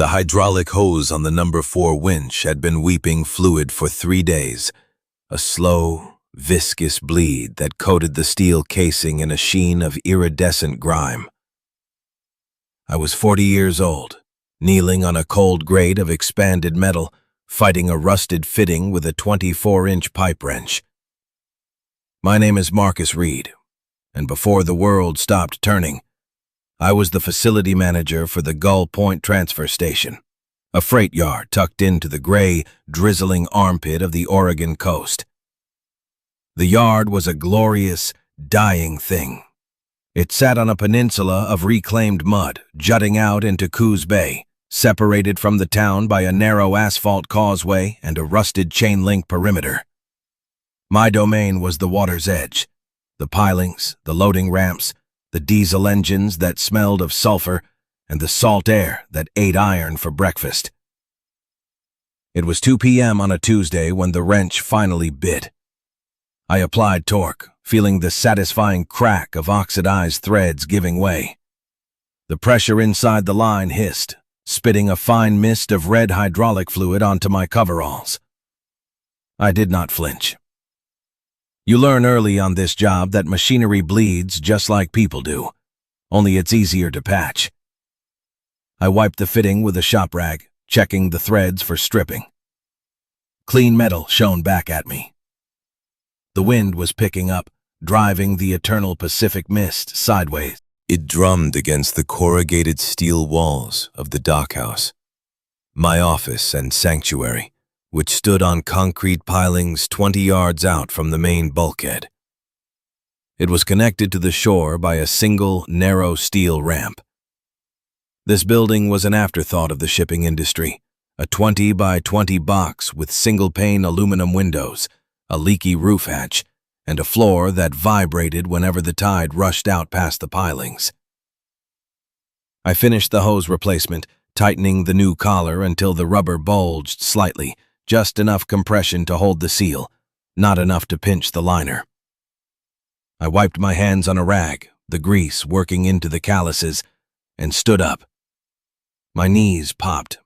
The hydraulic hose on the number 4 winch had been weeping fluid for 3 days, a slow, viscous bleed that coated the steel casing in a sheen of iridescent grime. I was 40 years old, kneeling on a cold grate of expanded metal, fighting a rusted fitting with a 24-inch pipe wrench. My name is Marcus Reed, and before the world stopped turning, I was the facility manager for the Gull Point Transfer Station, a freight yard tucked into the gray, drizzling armpit of the Oregon coast. The yard was a glorious, dying thing. It sat on a peninsula of reclaimed mud, jutting out into Coos Bay, separated from the town by a narrow asphalt causeway and a rusted chain-link perimeter. My domain was the water's edge, the pilings, the loading ramps, the diesel engines that smelled of sulfur, and the salt air that ate iron for breakfast. It was 2 p.m. on a Tuesday when the wrench finally bit. I applied torque, feeling the satisfying crack of oxidized threads giving way. The pressure inside the line hissed, spitting a fine mist of red hydraulic fluid onto my coveralls. I did not flinch. You learn early on this job that machinery bleeds just like people do, only it's easier to patch. I wiped the fitting with a shop rag, checking the threads for stripping. Clean metal shone back at me. The wind was picking up, driving the eternal Pacific mist sideways. It drummed against the corrugated steel walls of the dockhouse, my office and sanctuary, which stood on concrete pilings 20 yards out from the main bulkhead. It was connected to the shore by a single, narrow steel ramp. This building was an afterthought of the shipping industry, a 20 by 20 box with single-pane aluminum windows, a leaky roof hatch, and a floor that vibrated whenever the tide rushed out past the pilings. I finished the hose replacement, tightening the new collar until the rubber bulged slightly, just enough compression to hold the seal, not enough to pinch the liner. I wiped my hands on a rag, the grease working into the calluses, and stood up. My knees popped.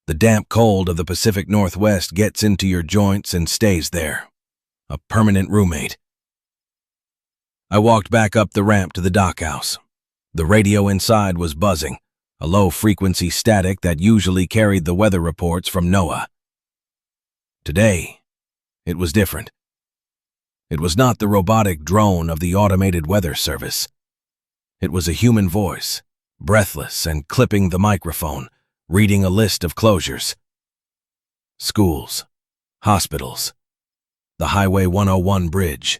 The damp cold of the Pacific Northwest gets into your joints and stays there. A permanent roommate. I walked back up the ramp to the dockhouse. The radio inside was buzzing, a low-frequency static that usually carried the weather reports from NOAA. Today, it was different. It was not the robotic drone of the automated weather service. It was a human voice, breathless and clipping the microphone, reading a list of closures. Schools, hospitals, the Highway 101 bridge.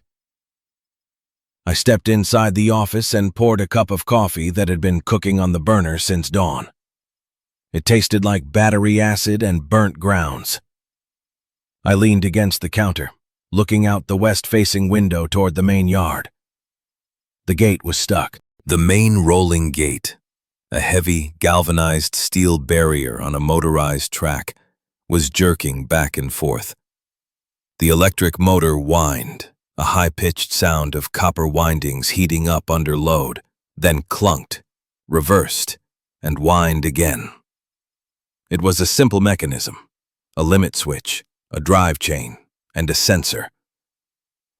I stepped inside the office and poured a cup of coffee that had been cooking on the burner since dawn. It tasted like battery acid and burnt grounds. I leaned against the counter, looking out the west-facing window toward the main yard. The gate was stuck. The main rolling gate, a heavy, galvanized steel barrier on a motorized track, was jerking back and forth. The electric motor whined, a high-pitched sound of copper windings heating up under load, then clunked, reversed, and whined again. It was a simple mechanism, a limit switch, a drive chain, and a sensor.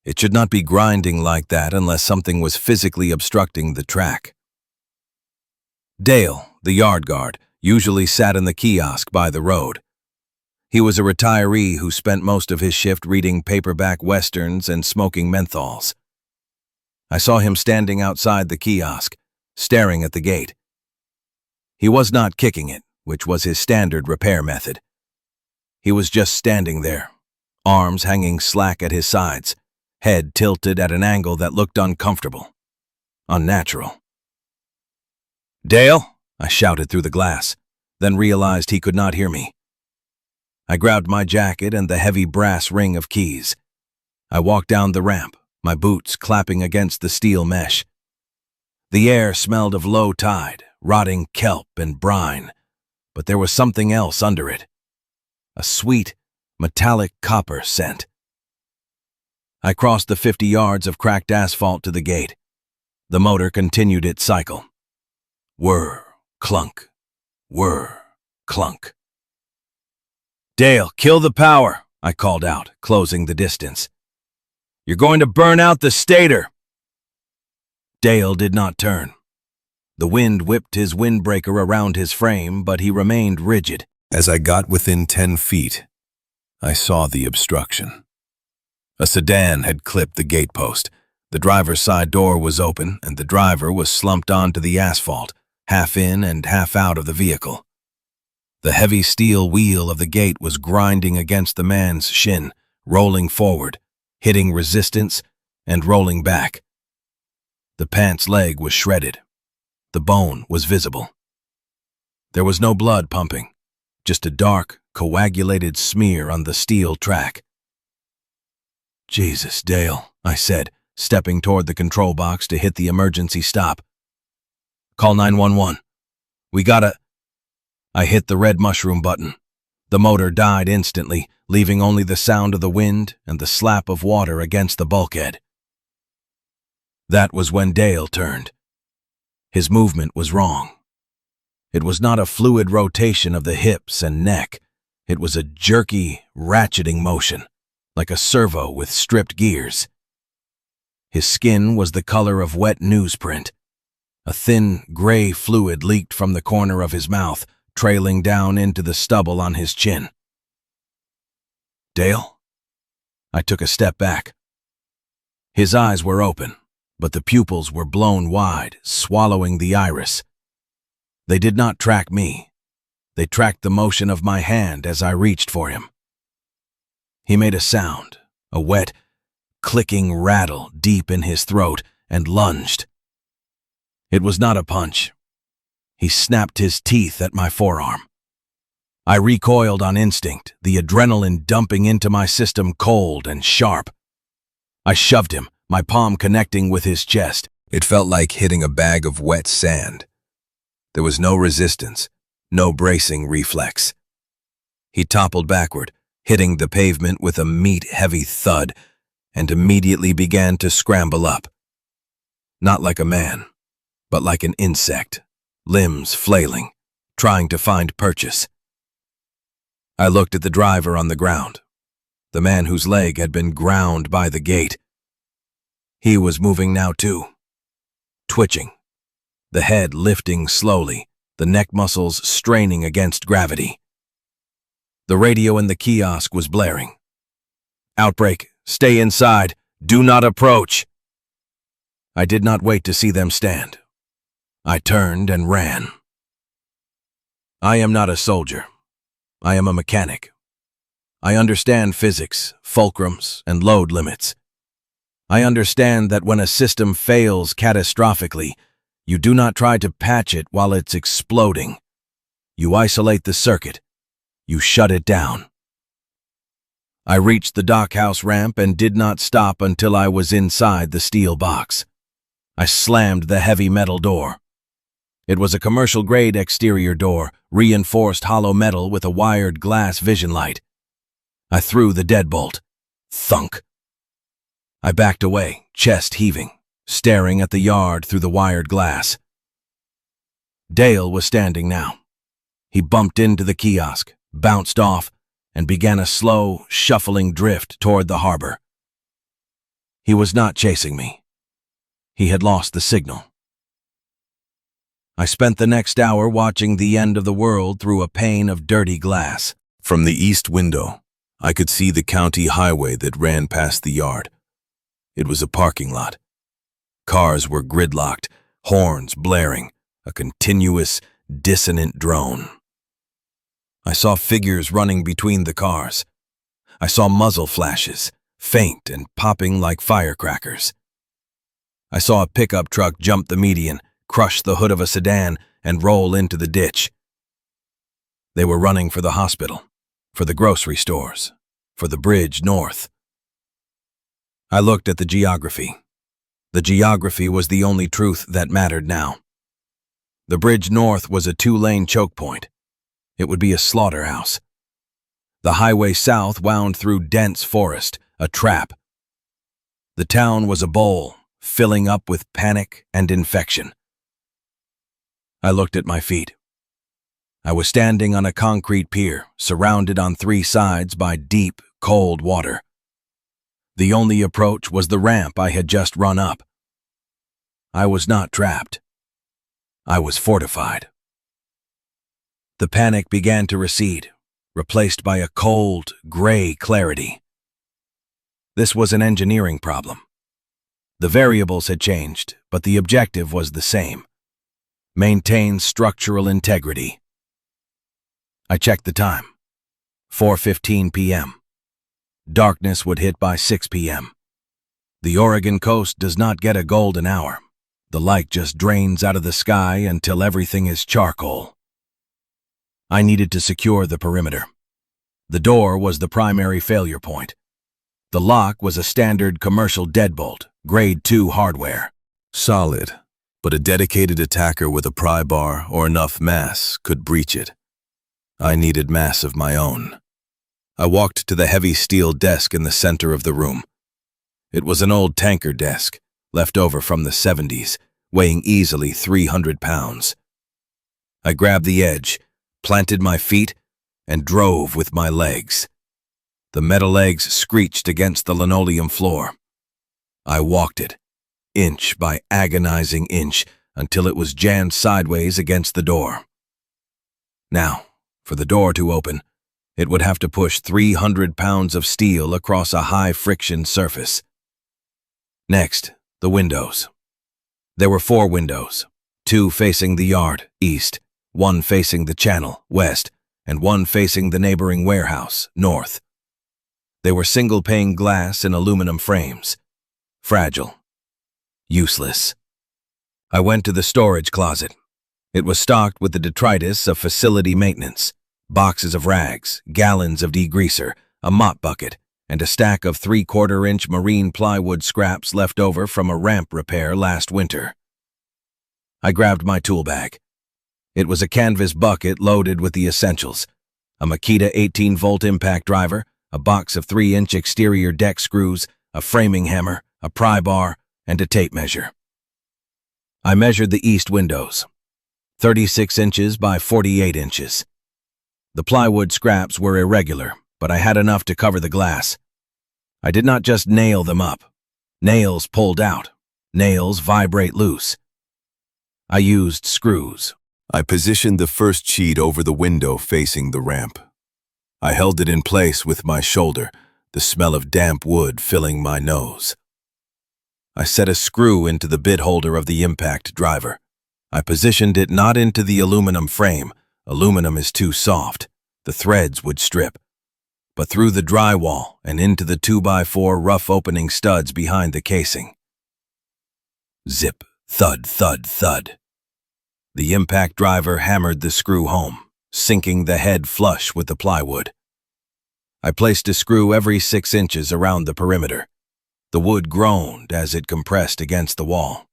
It should not be grinding like that unless something was physically obstructing the track. Dale, the yard guard, usually sat in the kiosk by the road. He was a retiree who spent most of his shift reading paperback westerns and smoking menthols. I saw him standing outside the kiosk, staring at the gate. He was not kicking it, which was his standard repair method. He was just standing there, arms hanging slack at his sides, head tilted at an angle that looked uncomfortable, unnatural. "Dale," I shouted through the glass, then realized he could not hear me. I grabbed my jacket and the heavy brass ring of keys. I walked down the ramp, my boots clapping against the steel mesh. The air smelled of low tide, rotting kelp and brine, but there was something else under it. A sweet, metallic copper scent. I crossed the 50 yards of cracked asphalt to the gate. The motor continued its cycle. Whir, clunk, whir, Clunk. "Dale, kill the power," I called out, closing the distance. "You're going to burn out the stator." Dale did not turn. The wind whipped his windbreaker around his frame, but he remained rigid. As I got within 10 feet, I saw the obstruction. A sedan had clipped the gatepost. The driver's side door was open, and the driver was slumped onto the asphalt, half in and half out of the vehicle. The heavy steel wheel of the gate was grinding against the man's shin, rolling forward, hitting resistance, and rolling back. The pant's leg was shredded. The bone was visible. There was no blood pumping, just a dark, coagulated smear on the steel track. "Jesus, Dale," I said, stepping toward the control box to hit the emergency stop. "Call 911. We gotta—" I hit the red mushroom button. The motor died instantly, leaving only the sound of the wind and the slap of water against the bulkhead. That was when Dale turned. His movement was wrong. It was not a fluid rotation of the hips and neck. It was a jerky, ratcheting motion, like a servo with stripped gears. His skin was the color of wet newsprint. A thin, gray fluid leaked from the corner of his mouth, trailing down into the stubble on his chin. "Dale?" I took a step back. His eyes were open, but the pupils were blown wide, swallowing the iris. They did not track me. They tracked the motion of my hand as I reached for him. He made a sound, a wet, clicking rattle deep in his throat, and lunged. It was not a punch. He snapped his teeth at my forearm. I recoiled on instinct, the adrenaline dumping into my system cold and sharp. I shoved him, my palm connecting with his chest. It felt like hitting a bag of wet sand. There was no resistance, no bracing reflex. He toppled backward, hitting the pavement with a meat-heavy thud, and immediately began to scramble up. Not like a man, but like an insect, limbs flailing, trying to find purchase. I looked at the driver on the ground, the man whose leg had been ground by the gate. He was moving now too, twitching, the head lifting slowly, the neck muscles straining against gravity. The radio in the kiosk was blaring. "Outbreak, stay inside, do not approach." I did not wait to see them stand. I turned and ran. I am not a soldier. I am a mechanic. I understand physics, fulcrums, and load limits. I understand that when a system fails catastrophically, you do not try to patch it while it's exploding. You isolate the circuit. You shut it down. I reached the dockhouse ramp and did not stop until I was inside the steel box. I slammed the heavy metal door. It was a commercial-grade exterior door, reinforced hollow metal with a wired glass vision light. I threw the deadbolt. Thunk. I backed away, chest heaving, staring at the yard through the wired glass. Dale was standing now. He bumped into the kiosk, bounced off, and began a slow, shuffling drift toward the harbor. He was not chasing me. He had lost the signal. I spent the next hour watching the end of the world through a pane of dirty glass. From the east window, I could see the county highway that ran past the yard. It was a parking lot. Cars were gridlocked, horns blaring, a continuous, dissonant drone. I saw figures running between the cars. I saw muzzle flashes, faint and popping like firecrackers. I saw a pickup truck jump the median, crush the hood of a sedan, and roll into the ditch. They were running for the hospital, for the grocery stores, for the bridge north. I looked at the geography. The geography was the only truth that mattered now. The bridge north was a 2-lane choke point. It would be a slaughterhouse. The highway south wound through dense forest, a trap. The town was a bowl, filling up with panic and infection. I looked at my feet. I was standing on a concrete pier, surrounded on three sides by deep, cold water. The only approach was the ramp I had just run up. I was not trapped. I was fortified. The panic began to recede, replaced by a cold, gray clarity. This was an engineering problem. The variables had changed, but the objective was the same: maintain structural integrity. I checked the time. 4:15 p.m. Darkness would hit by 6 p.m. The Oregon coast does not get a golden hour. The light just drains out of the sky until everything is charcoal. I needed to secure the perimeter. The door was the primary failure point. The lock was a standard commercial deadbolt, grade 2 hardware. Solid, but a dedicated attacker with a pry bar or enough mass could breach it. I needed mass of my own. I walked to the heavy steel desk in the center of the room. It was an old tanker desk, left over from the 70s, weighing easily 300 pounds. I grabbed the edge, planted my feet, and drove with my legs. The metal legs screeched against the linoleum floor. I walked it, inch by agonizing inch, until it was jammed sideways against the door. Now, for the door to open, it would have to push 300 pounds of steel across a high-friction surface. Next, the windows. There were 4 windows, 2 facing the yard, east, 1 facing the channel, west, and 1 facing the neighboring warehouse, north. They were single-pane glass in aluminum frames. Fragile. Useless. I went to the storage closet. It was stocked with the detritus of facility maintenance: boxes of rags, gallons of degreaser, a mop bucket, and a stack of 3/4-inch marine plywood scraps left over from a ramp repair last winter. I grabbed my tool bag. It was a canvas bucket loaded with the essentials: a Makita 18-volt impact driver, a box of 3-inch exterior deck screws, a framing hammer, a pry bar, and a tape measure. I measured the east windows, 36 inches by 48 inches. The plywood scraps were irregular, but I had enough to cover the glass. I did not just nail them up. Nails pulled out. Nails vibrate loose. I used screws. I positioned the first sheet over the window facing the ramp. I held it in place with my shoulder, the smell of damp wood filling my nose. I set a screw into the bit holder of the impact driver. I positioned it not into the aluminum frame. Aluminum is too soft. The threads would strip. But through the drywall and into the 2x4 rough opening studs behind the casing. Zip, thud, thud, thud. The impact driver hammered the screw home, sinking the head flush with the plywood. I placed a screw every 6 inches around the perimeter. The wood groaned as it compressed against the wall.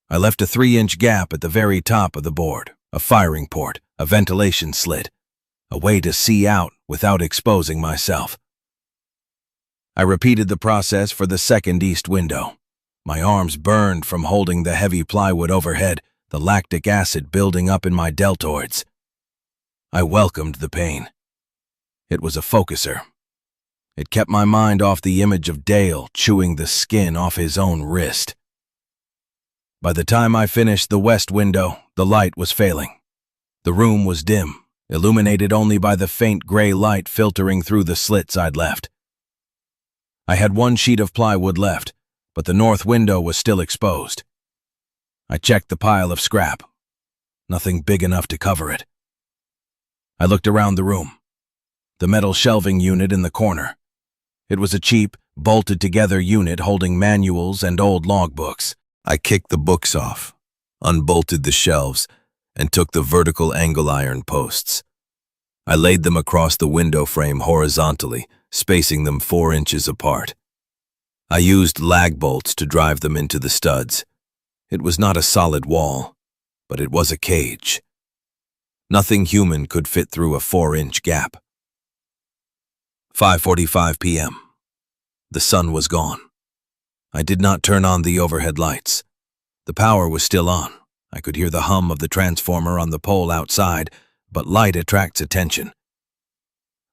I left a 3-inch gap at the very top of the board, a firing port, a ventilation slit, a way to see out without exposing myself. I repeated the process for the second east window. My arms burned from holding the heavy plywood overhead, the lactic acid building up in my deltoids. I welcomed the pain. It was a focuser. It kept my mind off the image of Dale chewing the skin off his own wrist. By the time I finished the west window, the light was failing. The room was dim, illuminated only by the faint gray light filtering through the slits I'd left. I had 1 sheet of plywood left, but the north window was still exposed. I checked the pile of scrap. Nothing big enough to cover it. I looked around the room. The metal shelving unit in the corner. It was a cheap, bolted-together unit holding manuals and old logbooks. I kicked the books off, unbolted the shelves, and took the vertical angle iron posts. I laid them across the window frame horizontally, spacing them 4 inches apart. I used lag bolts to drive them into the studs. It was not a solid wall, but it was a cage. Nothing human could fit through a 4-inch gap. 5:45 p.m. The sun was gone. I did not turn on the overhead lights. The power was still on. I could hear the hum of the transformer on the pole outside, but light attracts attention.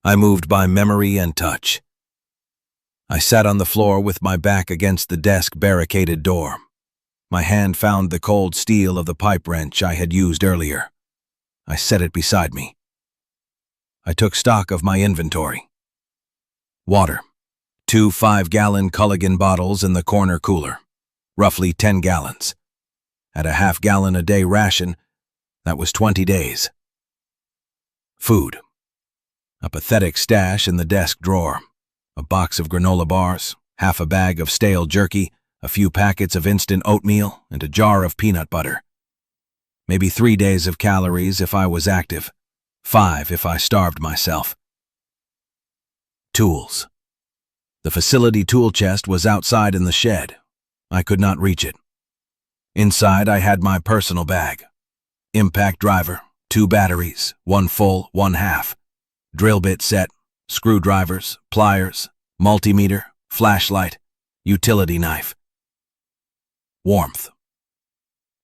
I moved by memory and touch. I sat on the floor with my back against the desk-barricaded door. My hand found the cold steel of the pipe wrench I had used earlier. I set it beside me. I took stock of my inventory. Water. 2 5-gallon Culligan bottles in the corner cooler. Roughly 10 gallons. At a half-gallon-a-day ration, that was 20 days. Food. A pathetic stash in the desk drawer. A box of granola bars, half a bag of stale jerky, a few packets of instant oatmeal, and a jar of peanut butter. Maybe 3 days of calories if I was active. 5 if I starved myself. Tools. The facility tool chest was outside in the shed. I could not reach it. Inside I had my personal bag. Impact driver, 2 batteries, 1 full, 1 half. Drill bit set, screwdrivers, pliers, multimeter, flashlight, utility knife. Warmth.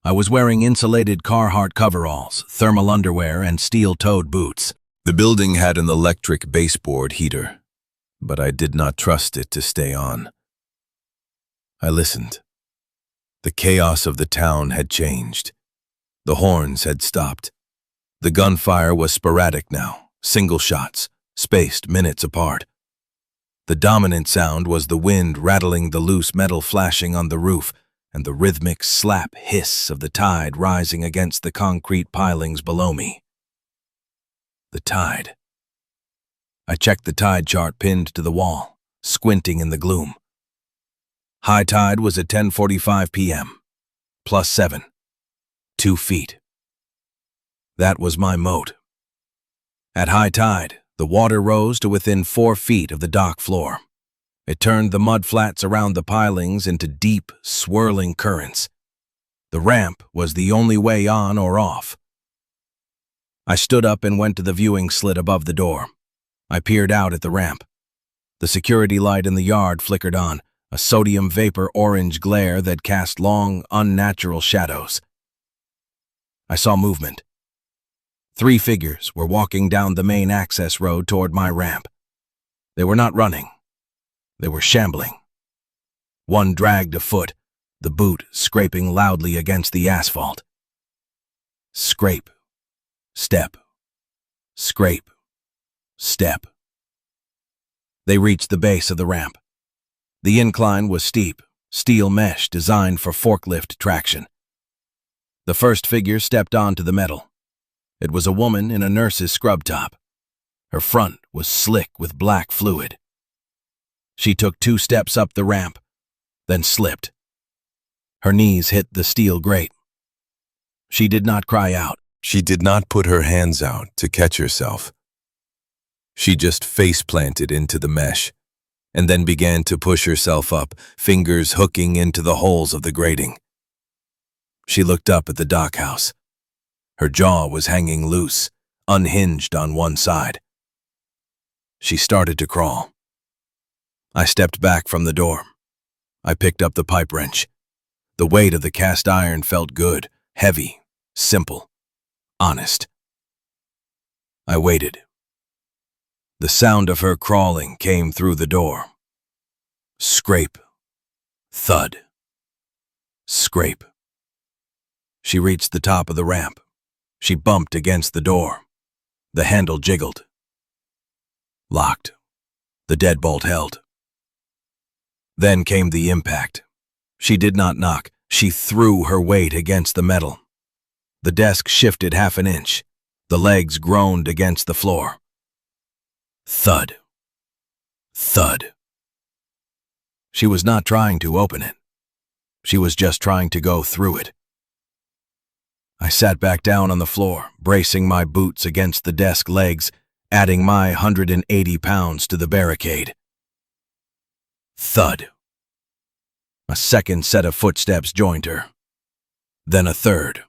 I was wearing insulated Carhartt coveralls, thermal underwear, and steel-toed boots. The building had an electric baseboard heater, but I did not trust it to stay on. I listened. The chaos of the town had changed. The horns had stopped. The gunfire was sporadic now, single shots, spaced minutes apart. The dominant sound was the wind rattling the loose metal flashing on the roof and the rhythmic slap hiss of the tide rising against the concrete pilings below me. The tide. I checked the tide chart pinned to the wall, squinting in the gloom. High tide was at 10:45 p.m. +7. 2 feet. That was my moat. At high tide, the water rose to within 4 feet of the dock floor. It turned the mud flats around the pilings into deep, swirling currents. The ramp was the only way on or off. I stood up and went to the viewing slit above the door. I peered out at the ramp. The security light in the yard flickered on, a sodium vapor orange glare that cast long, unnatural shadows. I saw movement. 3 figures were walking down the main access road toward my ramp. They were not running. They were shambling. One dragged a foot, the boot scraping loudly against the asphalt. Scrape. Step. Scrape. Step. They reached the base of the ramp. The incline was steep, steel mesh designed for forklift traction. The first figure stepped onto the metal. It was a woman in a nurse's scrub top. Her front was slick with black fluid. She took 2 steps up the ramp, then slipped. Her knees hit the steel grate. She did not cry out. She did not put her hands out to catch herself. She just face-planted into the mesh, and then began to push herself up, fingers hooking into the holes of the grating. She looked up at the dock house. Her jaw was hanging loose, unhinged on one side. She started to crawl. I stepped back from the door. I picked up the pipe wrench. The weight of the cast iron felt good, heavy, simple, honest. I waited. The sound of her crawling came through the door. Scrape. Thud. Scrape. She reached the top of the ramp. She bumped against the door. The handle jiggled. Locked. The deadbolt held. Then came the impact. She did not knock. She threw her weight against the metal. The desk shifted half an inch. The legs groaned against the floor. Thud. Thud. She was not trying to open it. She was just trying to go through it. I sat back down on the floor, bracing my boots against the desk legs, adding my 180 pounds to the barricade. Thud. A second set of footsteps joined her. Then a third.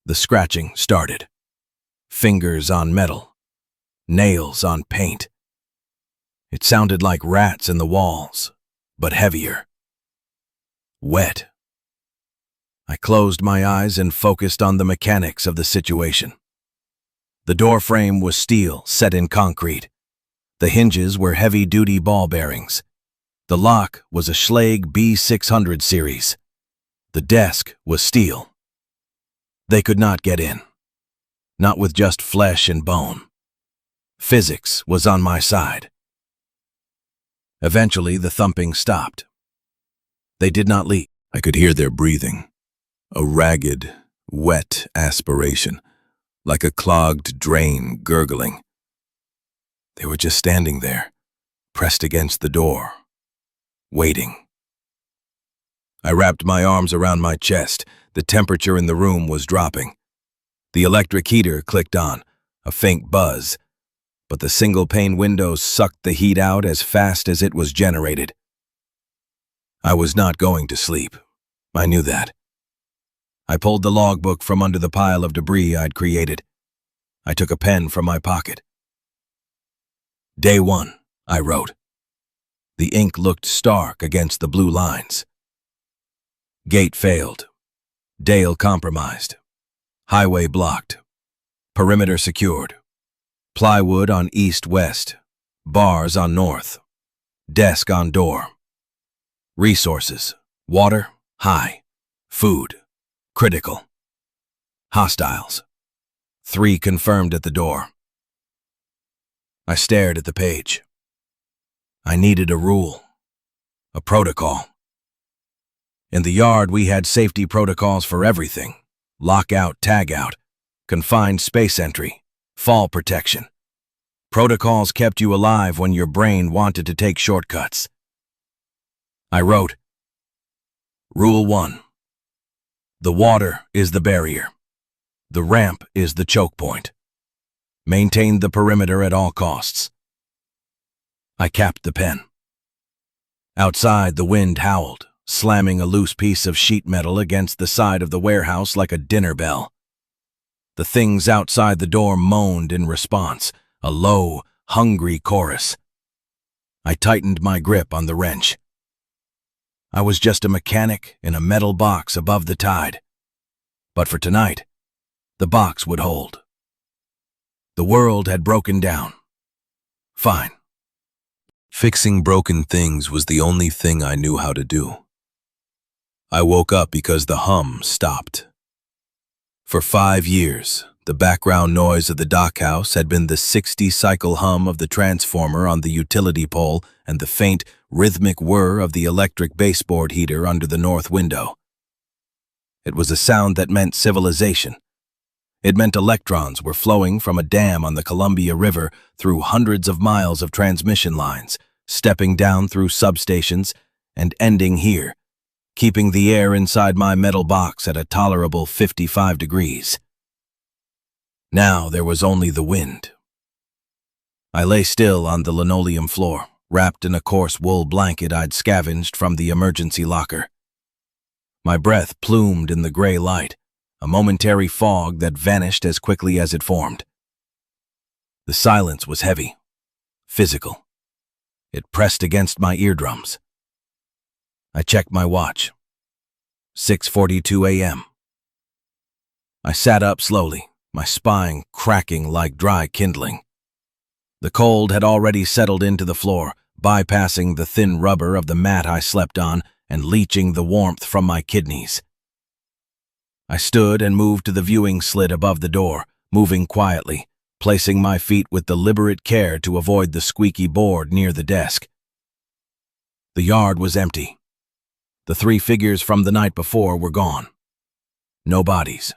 The scratching started. Fingers on metal. Nails on paint. It sounded like rats in the walls, but heavier. Wet. I closed my eyes and focused on the mechanics of the situation. The door frame was steel, set in concrete. The hinges were heavy-duty ball bearings. The lock was a Schlage B600 series. The desk was steel. They could not get in. Not with just flesh and bone. Physics was on my side. Eventually, the thumping stopped. They did not leave. I could hear their breathing, a ragged, wet aspiration, like a clogged drain gurgling. They were just standing there, pressed against the door, waiting. I wrapped my arms around my chest. The temperature in the room was dropping. The electric heater clicked on, a faint buzz, but the single-pane windows sucked the heat out as fast as it was generated. I was not going to sleep. I knew that. I pulled the logbook from under the pile of debris I'd created. I took a pen from my pocket. Day 1, I wrote. The ink looked stark against the blue lines. Gate failed. Dale compromised. Highway blocked. Perimeter secured. Plywood on east-west. Bars on north. Desk on door. Resources. Water, high. Food, critical. Hostiles. 3 confirmed at the door. I stared at the page. I needed a rule. A protocol. In the yard, we had safety protocols for everything. Lockout, tagout, confined space entry, fall protection. Protocols kept you alive when your brain wanted to take shortcuts. I wrote, Rule 1. The water is the barrier. The ramp is the choke point. Maintain the perimeter at all costs. I capped the pen. Outside, the wind howled, slamming a loose piece of sheet metal against the side of the warehouse like a dinner bell. The things outside the door moaned in response, a low, hungry chorus. I tightened my grip on the wrench. I was just a mechanic in a metal box above the tide. But for tonight, the box would hold. The world had broken down. Fine. Fixing broken things was the only thing I knew how to do. I woke up because the hum stopped. For 5 years, the background noise of the dockhouse had been the 60-cycle hum of the transformer on the utility pole and the faint, rhythmic whir of the electric baseboard heater under the north window. It was a sound that meant civilization. It meant electrons were flowing from a dam on the Columbia River through hundreds of miles of transmission lines, stepping down through substations and ending here, keeping the air inside my metal box at a tolerable 55 degrees. Now there was only the wind. I lay still on the linoleum floor, wrapped in a coarse wool blanket I'd scavenged from the emergency locker. My breath plumed in the gray light, a momentary fog that vanished as quickly as it formed. The silence was heavy, physical. It pressed against my eardrums. I checked my watch. 6:42 a.m. I sat up slowly, my spine cracking like dry kindling. The cold had already settled into the floor, bypassing the thin rubber of the mat I slept on and leaching the warmth from my kidneys. I stood and moved to the viewing slit above the door, moving quietly, placing my feet with deliberate care to avoid the squeaky board near the desk. The yard was empty. The 3 figures from the night before were gone. No bodies,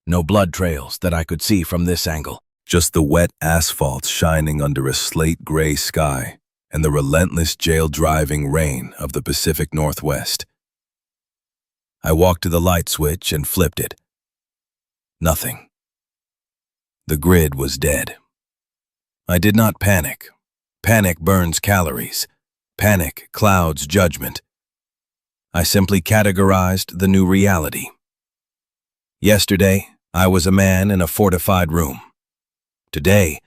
no blood trails that I could see from this angle. Just the wet asphalt shining under a slate-gray sky and the relentless jail-driving rain of the Pacific Northwest. I walked to the light switch and flipped it. Nothing. The grid was dead. I did not panic. Panic burns calories. Panic clouds judgment. I simply categorized the new reality. Yesterday, I was a man in a fortified room. Today,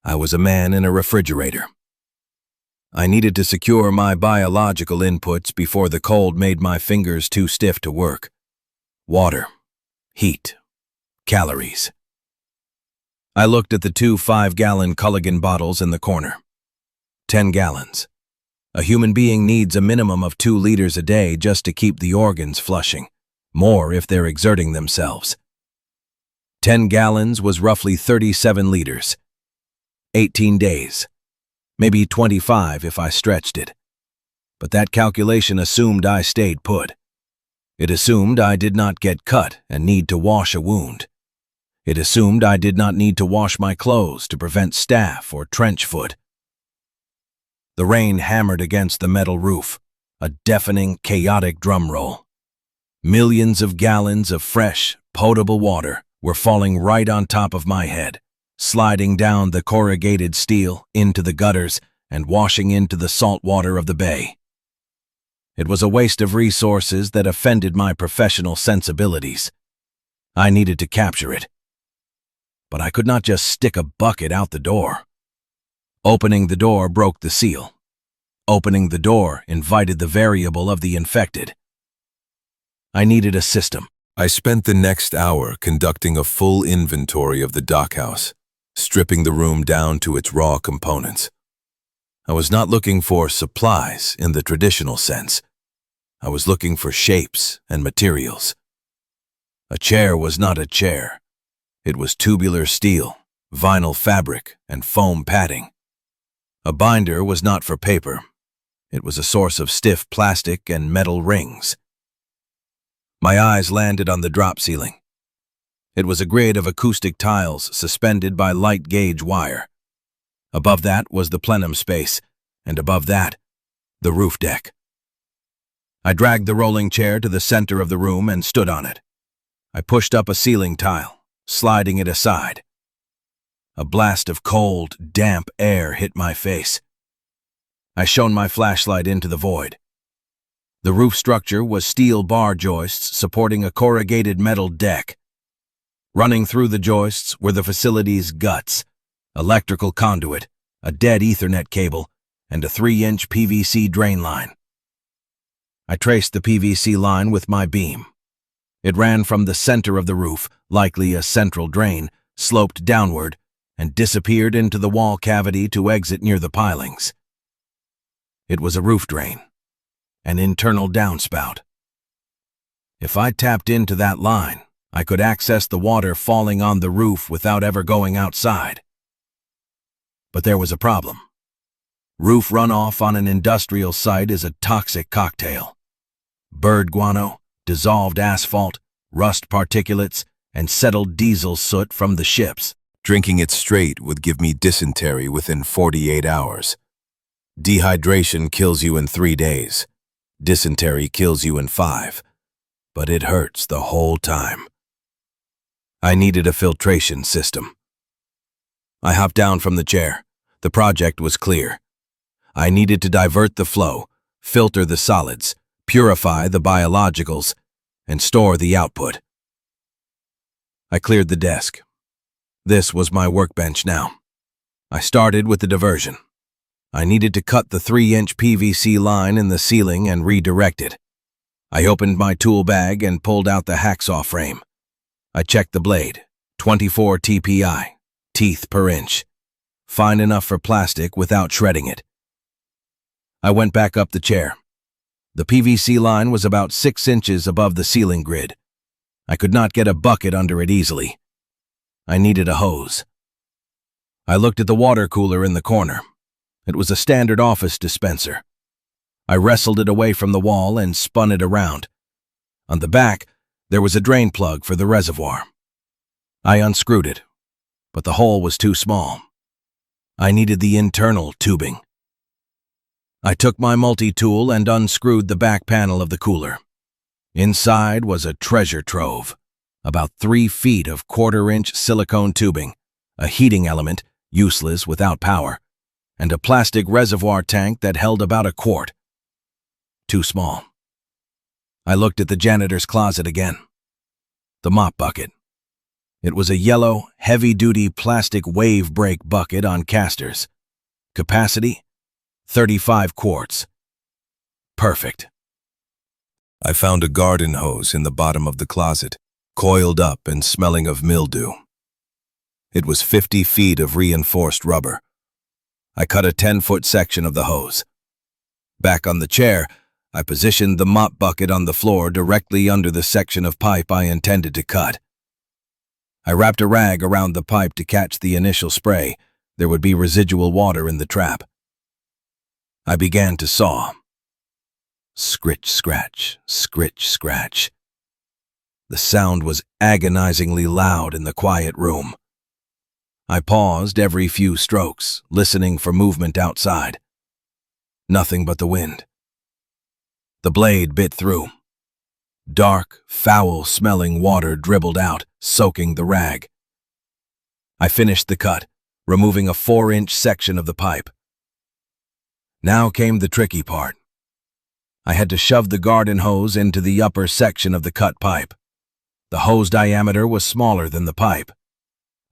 I was a man in a refrigerator. I needed to secure my biological inputs before the cold made my fingers too stiff to work. Water, heat, calories. I looked at the two 5-gallon Culligan bottles in the corner. 10 gallons. A human being needs a minimum of 2 liters a day just to keep the organs flushing, more if they're exerting themselves. 10 gallons was roughly 37 liters. 18 days. Maybe 25 if I stretched it. But that calculation assumed I stayed put. It assumed I did not get cut and need to wash a wound. It assumed I did not need to wash my clothes to prevent staph or trench foot. The rain hammered against the metal roof, a deafening, chaotic drum roll. Millions of gallons of fresh, potable water were falling right on top of my head, sliding down the corrugated steel into the gutters and washing into the salt water of the bay. It was a waste of resources that offended my professional sensibilities. I needed to capture it. But I could not just stick a bucket out the door. Opening the door broke the seal. Opening the door invited the variable of the infected. I needed a system. I spent the next hour conducting a full inventory of the dockhouse, stripping the room down to its raw components. I was not looking for supplies in the traditional sense. I was looking for shapes and materials. A chair was not a chair. It was tubular steel, vinyl fabric, and foam padding. A binder was not for paper. It was a source of stiff plastic and metal rings. My eyes landed on the drop ceiling. It was a grid of acoustic tiles suspended by light gauge wire. Above that was the plenum space, and above that, the roof deck. I dragged the rolling chair to the center of the room and stood on it. I pushed up a ceiling tile, sliding it aside. A blast of cold, damp air hit my face. I shone my flashlight into the void. The roof structure was steel bar joists supporting a corrugated metal deck. Running through the joists were the facility's guts, electrical conduit, a dead Ethernet cable, and a 3-inch PVC drain line. I traced the PVC line with my beam. It ran from the center of the roof, likely a central drain, sloped downward, and disappeared into the wall cavity to exit near the pilings. It was a roof drain, an internal downspout. If I tapped into that line, I could access the water falling on the roof without ever going outside. But there was a problem. Roof runoff on an industrial site is a toxic cocktail. Bird guano, dissolved asphalt, rust particulates, and settled diesel soot from the ships. Drinking it straight would give me dysentery within 48 hours. Dehydration kills you in 3 days. Dysentery kills you in 5. But it hurts the whole time. I needed a filtration system. I hopped down from the chair. The project was clear. I needed to divert the flow, filter the solids, purify the biologicals, and store the output. I cleared the desk. This was my workbench now. I started with the diversion. I needed to cut the 3-inch PVC line in the ceiling and redirect it. I opened my tool bag and pulled out the hacksaw frame. I checked the blade, 24 TPI, teeth per inch. Fine enough for plastic without shredding it. I went back up the chair. The PVC line was about 6 inches above the ceiling grid. I could not get a bucket under it easily. I needed a hose. I looked at the water cooler in the corner. It was a standard office dispenser. I wrestled it away from the wall and spun it around. On the back, there was a drain plug for the reservoir. I unscrewed it, but the hole was too small. I needed the internal tubing. I took my multi-tool and unscrewed the back panel of the cooler. Inside was a treasure trove, about 3 feet of 1/4-inch silicone tubing, a heating element, useless without power, and a plastic reservoir tank that held about a quart. Too small. I looked at the janitor's closet again. The mop bucket. It was a yellow, heavy-duty plastic wave brake bucket on casters. Capacity? 35 quarts. Perfect. I found a garden hose in the bottom of the closet, coiled up and smelling of mildew. It was 50 feet of reinforced rubber. I cut a 10-foot section of the hose. Back on the chair, I positioned the mop bucket on the floor directly under the section of pipe I intended to cut. I wrapped a rag around the pipe to catch the initial spray. There would be residual water in the trap. I began to saw. Scritch, scratch, scritch, scratch. The sound was agonizingly loud in the quiet room. I paused every few strokes, listening for movement outside. Nothing but the wind. The blade bit through. Dark, foul-smelling water dribbled out, soaking the rag. I finished the cut, removing a 4-inch section of the pipe. Now came the tricky part. I had to shove the garden hose into the upper section of the cut pipe. The hose diameter was smaller than the pipe.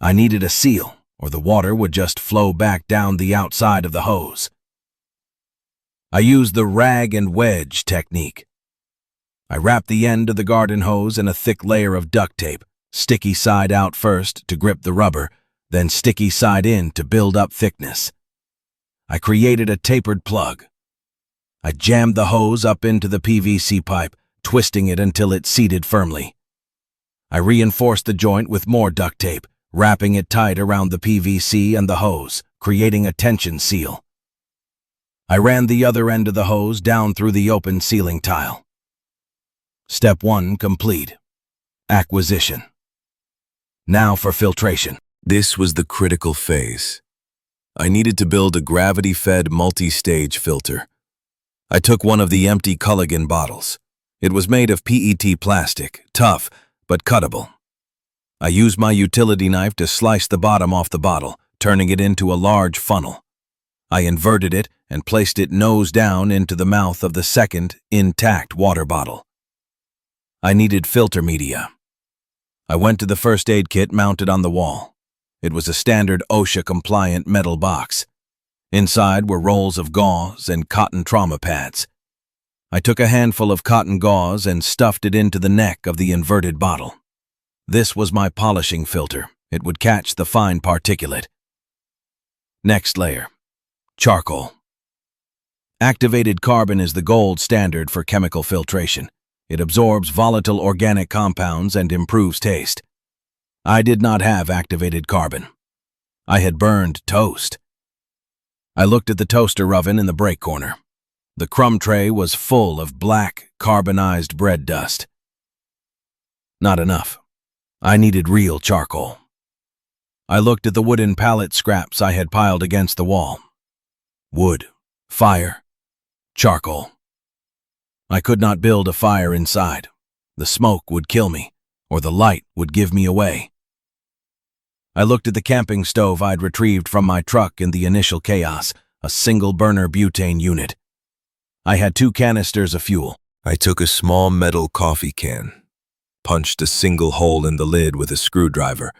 I needed a seal, or the water would just flow back down the outside of the hose. I used the rag and wedge technique. I wrapped the end of the garden hose in a thick layer of duct tape, sticky side out first to grip the rubber, then sticky side in to build up thickness. I created a tapered plug. I jammed the hose up into the PVC pipe, twisting it until it seated firmly. I reinforced the joint with more duct tape, wrapping it tight around the PVC and the hose, creating a tension seal. I ran the other end of the hose down through the open ceiling tile. Step 1 complete. Acquisition. Now for filtration. This was the critical phase. I needed to build a gravity-fed multi-stage filter. I took one of the empty Culligan bottles. It was made of PET plastic, tough but cuttable. I used my utility knife to slice the bottom off the bottle, turning it into a large funnel. I inverted it and placed it nose down into the mouth of the second, intact water bottle. I needed filter media. I went to the first aid kit mounted on the wall. It was a standard OSHA-compliant metal box. Inside were rolls of gauze and cotton trauma pads. I took a handful of cotton gauze and stuffed it into the neck of the inverted bottle. This was my polishing filter. It would catch the fine particulate. Next layer. Charcoal. Activated carbon is the gold standard for chemical filtration. It absorbs volatile organic compounds and improves taste. I did not have activated carbon. I had burned toast. I looked at the toaster oven in the break corner. The crumb tray was full of black, carbonized bread dust. Not enough. I needed real charcoal. I looked at the wooden pallet scraps I had piled against the wall. Wood, fire, charcoal. I could not build a fire inside. The smoke would kill me, or the light would give me away. I looked at the camping stove I'd retrieved from my truck in the initial chaos, a single-burner butane unit. I had 2 canisters of fuel. I took a small metal coffee can, punched a single hole in the lid with a screwdriver,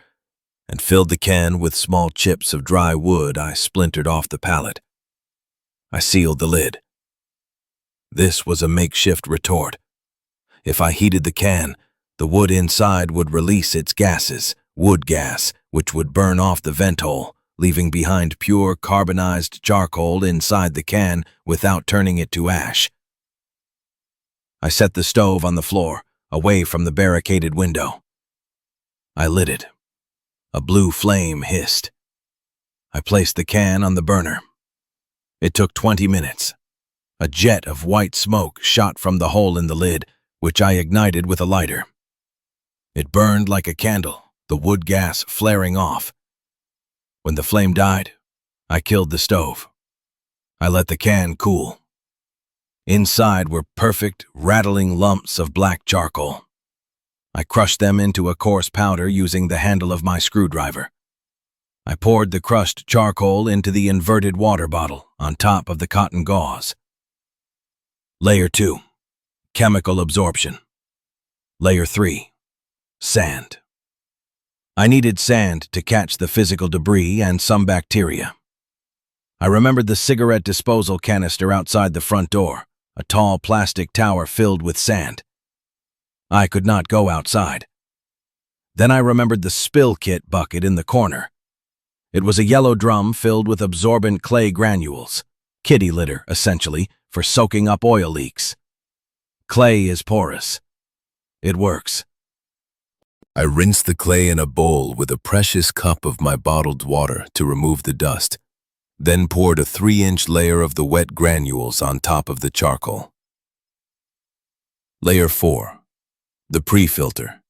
and filled the can with small chips of dry wood I splintered off the pallet. I sealed the lid. This was a makeshift retort. If I heated the can, the wood inside would release its gases, wood gas, which would burn off the vent hole, leaving behind pure carbonized charcoal inside the can without turning it to ash. I set the stove on the floor, away from the barricaded window. I lit it. A blue flame hissed. I placed the can on the burner. It took 20 minutes. A jet of white smoke shot from the hole in the lid, which I ignited with a lighter. It burned like a candle, the wood gas flaring off. When the flame died, I killed the stove. I let the can cool. Inside were perfect, rattling lumps of black charcoal. I crushed them into a coarse powder using the handle of my screwdriver. I poured the crushed charcoal into the inverted water bottle on top of the cotton gauze. Layer 2, chemical absorption. Layer 3, sand. I needed sand to catch the physical debris and some bacteria. I remembered the cigarette disposal canister outside the front door, a tall plastic tower filled with sand. I could not go outside. Then I remembered the spill kit bucket in the corner, It was a yellow drum filled with absorbent clay granules, kitty litter, essentially, for soaking up oil leaks. Clay is porous. It works. I rinsed the clay in a bowl with a precious cup of my bottled water to remove the dust, then poured a 3-inch layer of the wet granules on top of the charcoal. Layer 4. The pre-filter.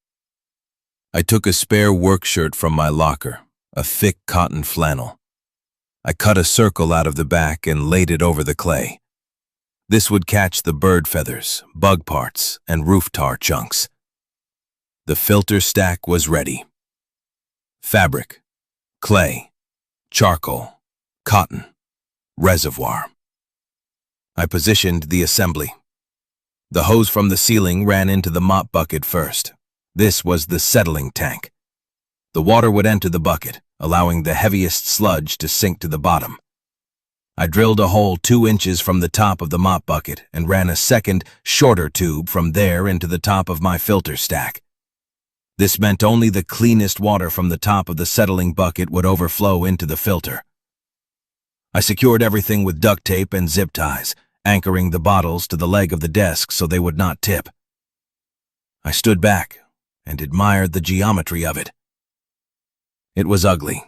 I took a spare work shirt from my locker, a thick cotton flannel. I cut a circle out of the back and laid it over the clay. This would catch the bird feathers, bug parts, and roof tar chunks. The filter stack was ready. Fabric, clay, charcoal, cotton, reservoir. I positioned the assembly. The hose from the ceiling ran into the mop bucket first. This was the settling tank. The water would enter the bucket, allowing the heaviest sludge to sink to the bottom. I drilled a hole 2 inches from the top of the mop bucket and ran a second, shorter tube from there into the top of my filter stack. This meant only the cleanest water from the top of the settling bucket would overflow into the filter. I secured everything with duct tape and zip ties, anchoring the bottles to the leg of the desk so they would not tip. I stood back and admired the geometry of it. It was ugly.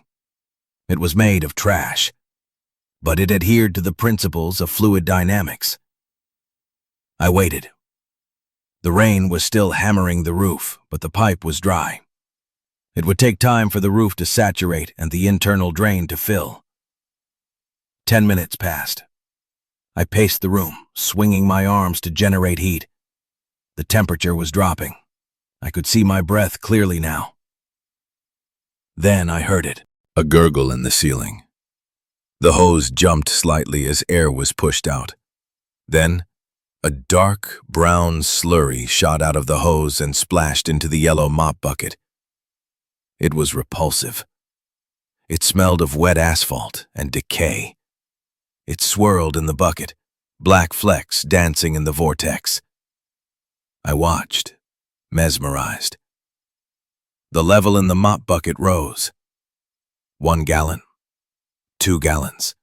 It was made of trash, but it adhered to the principles of fluid dynamics. I waited. The rain was still hammering the roof, but the pipe was dry. It would take time for the roof to saturate and the internal drain to fill. 10 minutes passed. I paced the room, swinging my arms to generate heat. The temperature was dropping. I could see my breath clearly now. Then I heard it. A gurgle in the ceiling. The hose jumped slightly as air was pushed out. Then, a dark brown slurry shot out of the hose and splashed into the yellow mop bucket. It was repulsive. It smelled of wet asphalt and decay. It swirled in the bucket, black flecks dancing in the vortex. I watched, mesmerized. The level in the mop bucket rose. 1 gallon, 2 gallons.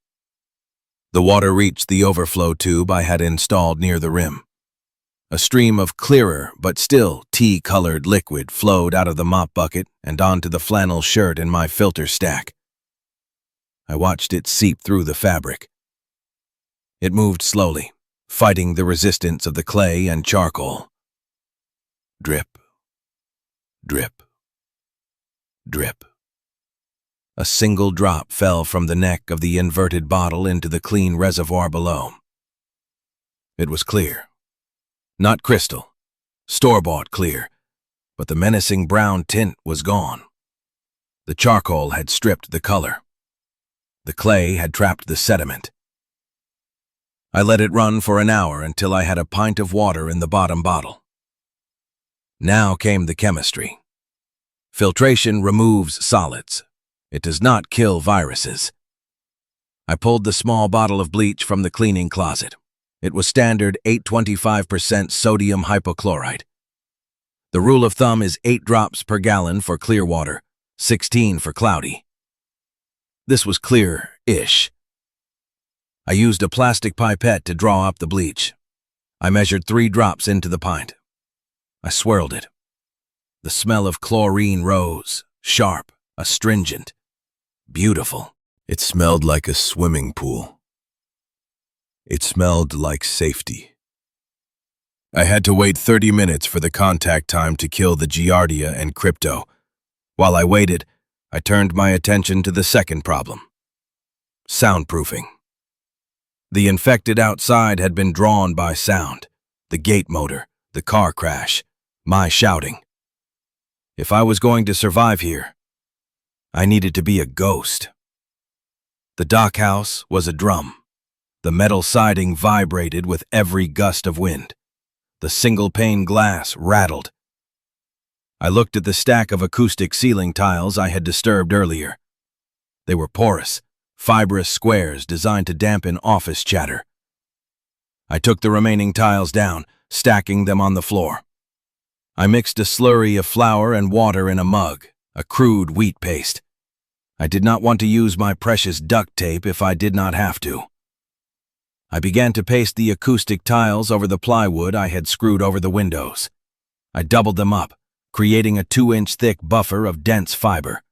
The water reached the overflow tube I had installed near the rim. A stream of clearer but still tea-colored liquid flowed out of the mop bucket and onto the flannel shirt in my filter stack. I watched it seep through the fabric. It moved slowly, fighting the resistance of the clay and charcoal. Drip, drip, drip. A single drop fell from the neck of the inverted bottle into the clean reservoir below. It was clear. Not crystal, store-bought clear, but the menacing brown tint was gone. The charcoal had stripped the color. The clay had trapped the sediment. I let it run for an hour until I had a pint of water in the bottom bottle. Now came the chemistry. Filtration removes solids. It does not kill viruses. I pulled the small bottle of bleach from the cleaning closet. It was standard 825% sodium hypochlorite. The rule of thumb is 8 drops per gallon for clear water, 16 for cloudy. This was clear-ish. I used a plastic pipette to draw up the bleach. I measured 3 drops into the pint. I swirled it. The smell of chlorine rose, sharp, astringent, beautiful. It smelled like a swimming pool. It smelled like safety. I had to wait 30 minutes for the contact time to kill the Giardia and crypto. While I waited, I turned my attention to the second problem: soundproofing. The infected outside had been drawn by sound, the gate motor, the car crash, my shouting. If I was going to survive here, I needed to be a ghost. The dockhouse was a drum. The metal siding vibrated with every gust of wind. The single-pane glass rattled. I looked at the stack of acoustic ceiling tiles I had disturbed earlier. They were porous, fibrous squares designed to dampen office chatter. I took the remaining tiles down, stacking them on the floor. I mixed a slurry of flour and water in a mug, a crude wheat paste. I did not want to use my precious duct tape if I did not have to. I began to paste the acoustic tiles over the plywood I had screwed over the windows. I doubled them up, creating a 2-inch thick buffer of dense fiber.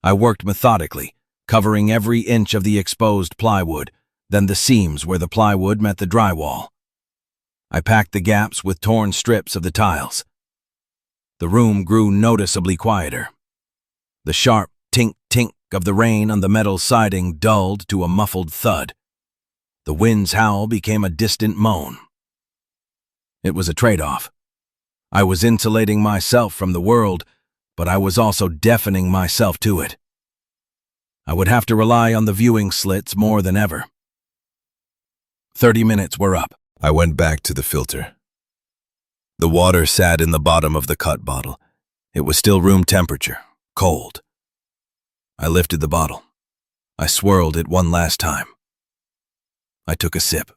I worked methodically, covering every inch of the exposed plywood, then the seams where the plywood met the drywall. I packed the gaps with torn strips of the tiles. The room grew noticeably quieter. The sharp tink-tink of the rain on the metal siding dulled to a muffled thud. The wind's howl became a distant moan. It was a trade-off. I was insulating myself from the world, but I was also deafening myself to it. I would have to rely on the viewing slits more than ever. 30 minutes were up. I went back to the filter. The water sat in the bottom of the cut bottle. It was still room temperature, cold. I lifted the bottle. I swirled it one last time. I took a sip.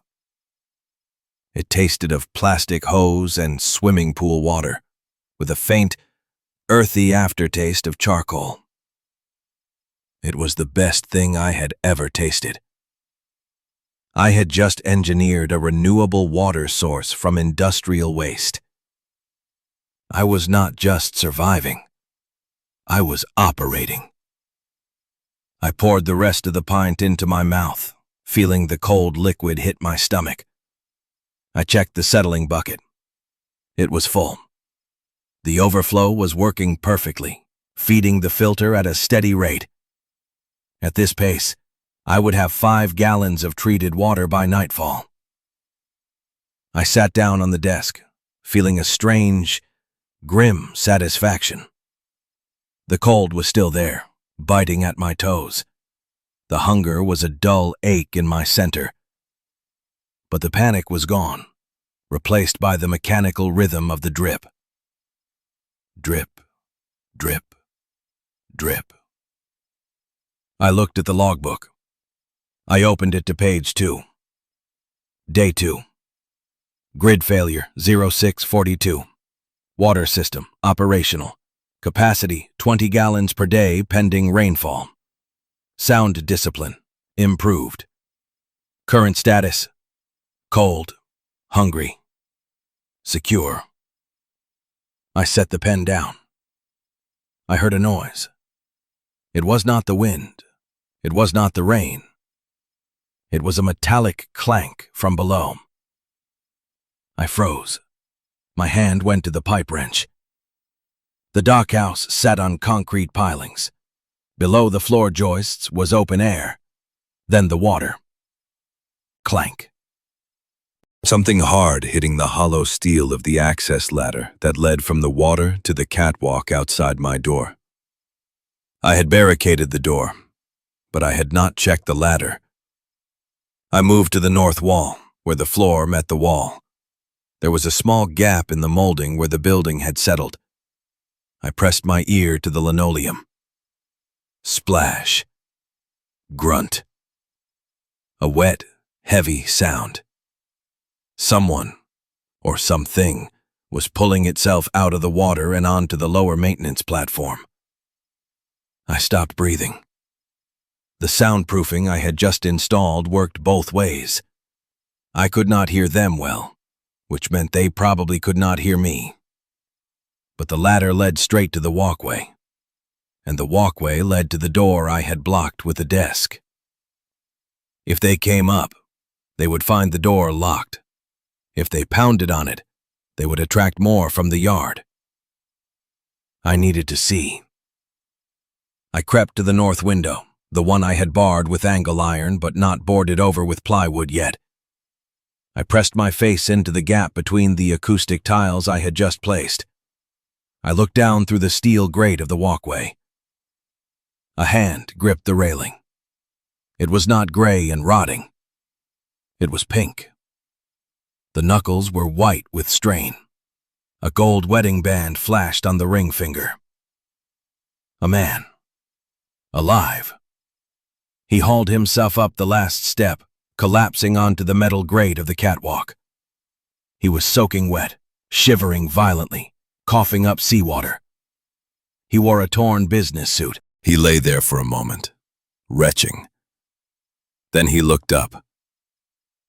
It tasted of plastic hose and swimming pool water, with a faint, earthy aftertaste of charcoal. It was the best thing I had ever tasted. I had just engineered a renewable water source from industrial waste. I was not just surviving. I was operating. I poured the rest of the pint into my mouth, feeling the cold liquid hit my stomach. I checked the settling bucket. It was full. The overflow was working perfectly, feeding the filter at a steady rate. At this pace, I would have 5 gallons of treated water by nightfall. I sat down on the desk, feeling a strange, grim satisfaction. The cold was still there, biting at my toes. The hunger was a dull ache in my center. But the panic was gone, replaced by the mechanical rhythm of the drip. Drip, drip, drip. I looked at the logbook. I opened it to page 2. Day 2. Grid failure 0642. Water system operational. Capacity 20 gallons per day pending rainfall. Sound discipline improved. Current status: cold, hungry, secure. I set the pen down. I heard a noise. It was not the wind. It was not the rain. It was a metallic clank from below. I froze. My hand went to the pipe wrench. The dockhouse sat on concrete pilings. Below the floor joists was open air. Then the water. Clank. Something hard hitting the hollow steel of the access ladder that led from the water to the catwalk outside my door. I had barricaded the door, but I had not checked the ladder. I moved to the north wall, where the floor met the wall. There was a small gap in the molding where the building had settled. I pressed my ear to the linoleum. Splash. Grunt. A wet, heavy sound. Someone, or something, was pulling itself out of the water and onto the lower maintenance platform. I stopped breathing. The soundproofing I had just installed worked both ways. I could not hear them well, which meant they probably could not hear me. But the ladder led straight to the walkway, and the walkway led to the door I had blocked with a desk. If they came up, they would find the door locked. If they pounded on it, they would attract more from the yard. I needed to see. I crept to the north window, the one I had barred with angle iron but not boarded over with plywood yet. I pressed my face into the gap between the acoustic tiles I had just placed. I looked down through the steel grate of the walkway. A hand gripped the railing. It was not gray and rotting. It was pink. The knuckles were white with strain. A gold wedding band flashed on the ring finger. A man. Alive. He hauled himself up the last step, collapsing onto the metal grate of the catwalk. He was soaking wet, shivering violently, coughing up seawater. He wore a torn business suit, He lay there for a moment, retching. Then he looked up.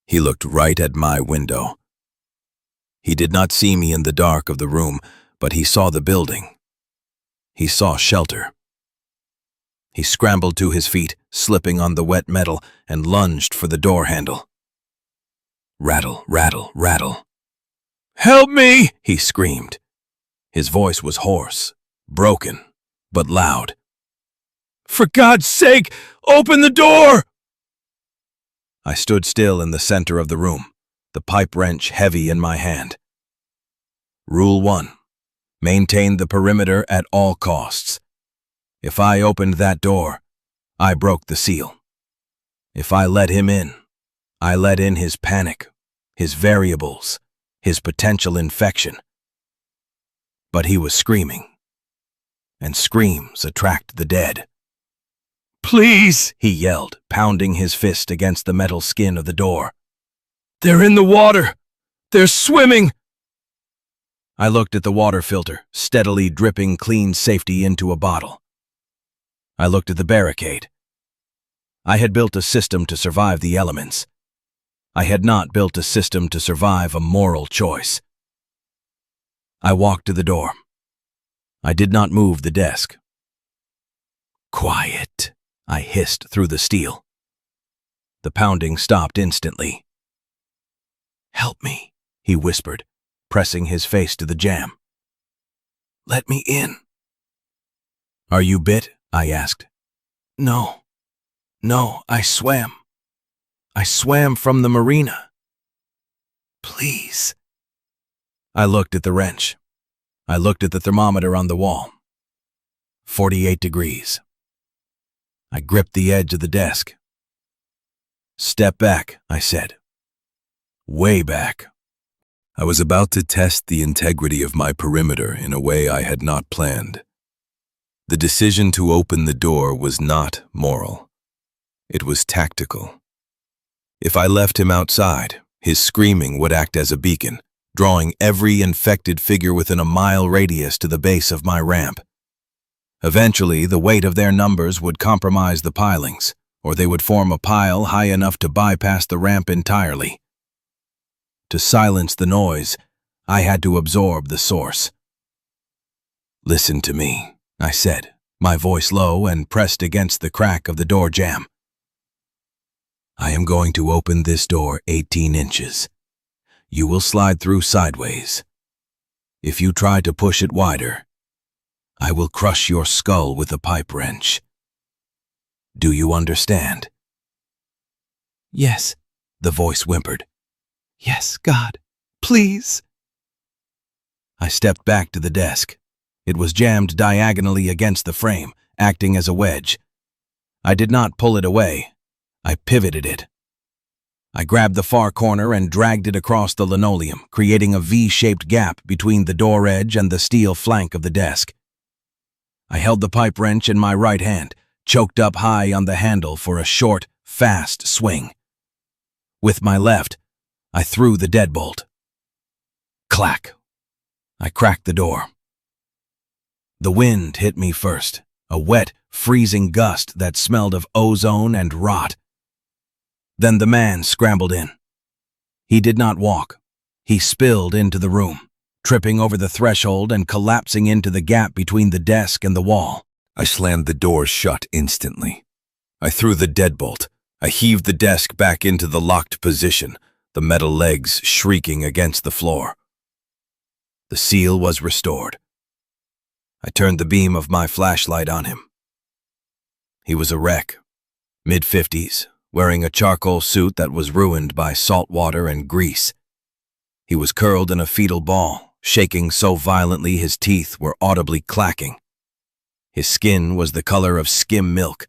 He looked right at my window. He did not see me in the dark of the room, but he saw the building. He saw shelter. He scrambled to his feet, slipping on the wet metal, and lunged for the door handle. Rattle, rattle, rattle. "Help me!" he screamed. His voice was hoarse, broken, but loud. "For God's sake, open the door!" I stood still in the center of the room, the pipe wrench heavy in my hand. Rule 1. Maintain the perimeter at all costs. If I opened that door, I broke the seal. If I let him in, I let in his panic, his variables, his potential infection. But he was screaming, and screams attract the dead. "Please," he yelled, pounding his fist against the metal skin of the door. "They're in the water! They're swimming!" I looked at the water filter, steadily dripping clean safety into a bottle. I looked at the barricade. I had built a system to survive the elements. I had not built a system to survive a moral choice. I walked to the door. I did not move the desk. "Quiet," I hissed through the steel. The pounding stopped instantly. "Help me," he whispered, pressing his face to the jamb. "Let me in." "Are you bit?" I asked. No, I swam. I swam from the marina." "Please." I looked at the wrench. I looked at the thermometer on the wall. 48 degrees. I gripped the edge of the desk. "Step back," I said. "Way back." I was about to test the integrity of my perimeter in a way I had not planned. The decision to open the door was not moral. It was tactical. If I left him outside, his screaming would act as a beacon, drawing every infected figure within a mile radius to the base of my ramp. Eventually, the weight of their numbers would compromise the pilings, or they would form a pile high enough to bypass the ramp entirely. To silence the noise, I had to absorb the source. "Listen to me," I said, my voice low and pressed against the crack of the door jamb. "I am going to open this door 18 inches. You will slide through sideways. If you try to push it wider, I will crush your skull with a pipe wrench. Do you understand?" "Yes," the voice whimpered. "Yes, God, please." I stepped back to the desk. It was jammed diagonally against the frame, acting as a wedge. I did not pull it away. I pivoted it. I grabbed the far corner and dragged it across the linoleum, creating a V-shaped gap between the door edge and the steel flank of the desk. I held the pipe wrench in my right hand, choked up high on the handle for a short, fast swing. With my left, I threw the deadbolt. Clack! I cracked the door. The wind hit me first, a wet, freezing gust that smelled of ozone and rot. Then the man scrambled in. He did not walk. He spilled into the room, tripping over the threshold and collapsing into the gap between the desk and the wall. I slammed the door shut instantly. I threw the deadbolt. I heaved the desk back into the locked position, the metal legs shrieking against the floor. The seal was restored. I turned the beam of my flashlight on him. He was a wreck, mid-50s, wearing a charcoal suit that was ruined by salt water and grease. He was curled in a fetal ball, shaking so violently his teeth were audibly clacking. His skin was the color of skim milk.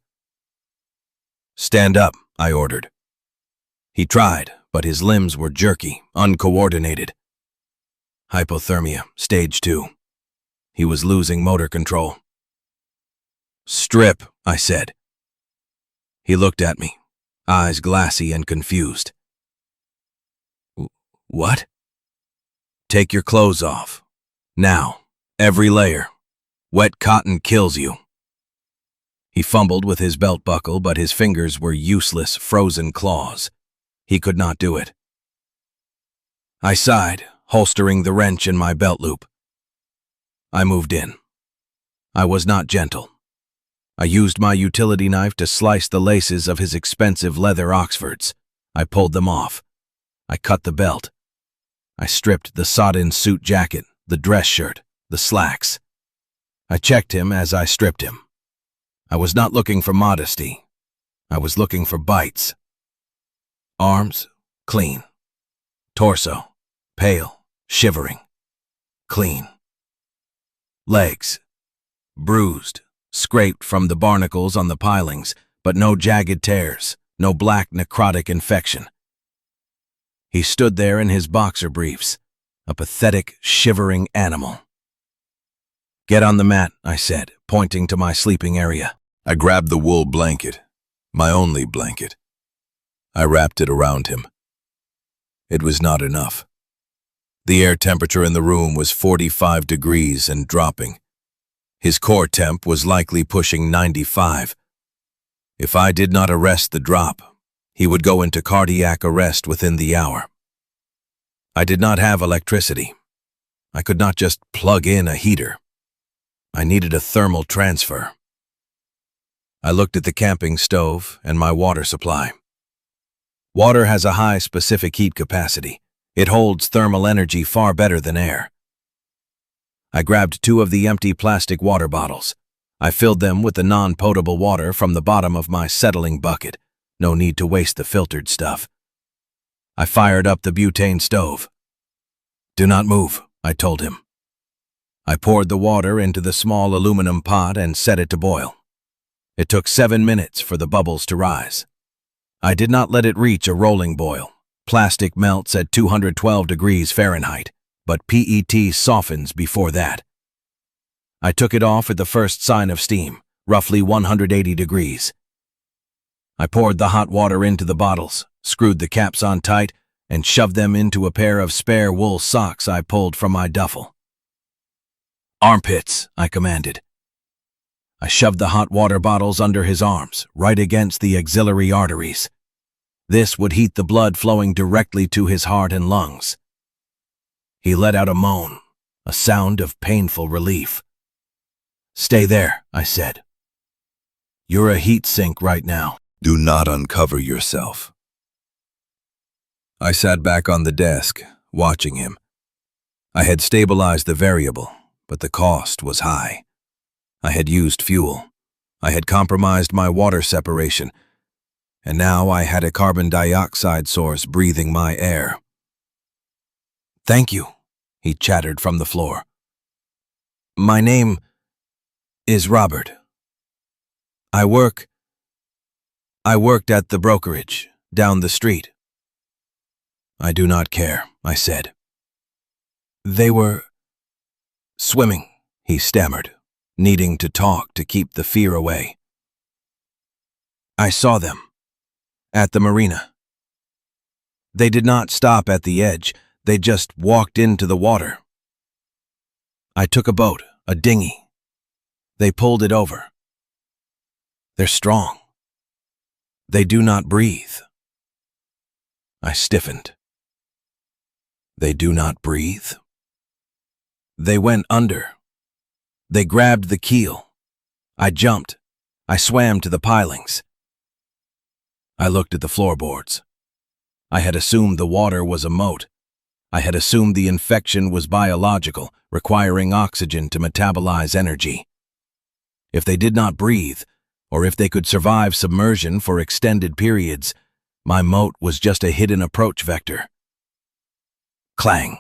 "Stand up," I ordered. He tried, but his limbs were jerky, uncoordinated. Hypothermia, stage 2. He was losing motor control. "Strip," I said. He looked at me, eyes glassy and confused. "What?" "Take your clothes off. Now, every layer. Wet cotton kills you." He fumbled with his belt buckle, but his fingers were useless, frozen claws. He could not do it. I sighed, holstering the wrench in my belt loop. I moved in. I was not gentle. I used my utility knife to slice the laces of his expensive leather Oxfords. I pulled them off. I cut the belt. I stripped the sodden suit jacket, the dress shirt, the slacks. I checked him as I stripped him. I was not looking for modesty. I was looking for bites. Arms, clean. Torso, pale, shivering. Clean. Legs, bruised, scraped from the barnacles on the pilings, but no jagged tears, no black necrotic infection. He stood there in his boxer briefs, a pathetic, shivering animal. "Get on the mat," I said, pointing to my sleeping area. I grabbed the wool blanket, my only blanket. I wrapped it around him. It was not enough. The air temperature in the room was 45 degrees and dropping. His core temp was likely pushing 95. If I did not arrest the drop, he would go into cardiac arrest within the hour. I did not have electricity. I could not just plug in a heater. I needed a thermal transfer. I looked at the camping stove and my water supply. Water has a high specific heat capacity. It holds thermal energy far better than air. I grabbed 2 of the empty plastic water bottles. I filled them with the non-potable water from the bottom of my settling bucket. No need to waste the filtered stuff. I fired up the butane stove. "Do not move," I told him. I poured the water into the small aluminum pot and set it to boil. It took 7 minutes for the bubbles to rise. I did not let it reach a rolling boil. Plastic melts at 212 degrees Fahrenheit, but PET softens before that. I took it off at the first sign of steam, roughly 180 degrees. I poured the hot water into the bottles, screwed the caps on tight, and shoved them into a pair of spare wool socks I pulled from my duffel. "Armpits," I commanded. I shoved the hot water bottles under his arms, right against the axillary arteries. This would heat the blood flowing directly to his heart and lungs. He let out a moan, a sound of painful relief. "Stay there," I said. "You're a heat sink right now." Do not uncover yourself. I sat back on the desk, watching him. I had stabilized the variable, but the cost was high. I had used fuel. I had compromised my water separation, and now I had a carbon dioxide source breathing my air. "Thank you," he chattered from the floor. "My name is Robert. I worked at the brokerage down the street." "I do not care," I said. "They were swimming," he stammered, needing to talk to keep the fear away. "I saw them at the marina. They did not stop at the edge, they just walked into the water. I took a boat, a dinghy. They pulled it over. They're strong. They do not breathe." I stiffened. They do not breathe? They went under. They grabbed the keel. I jumped. I swam to the pilings. I looked at the floorboards. I had assumed the water was a moat. I had assumed the infection was biological, requiring oxygen to metabolize energy. If they did not breathe, or if they could survive submersion for extended periods, my moat was just a hidden approach vector. Clang.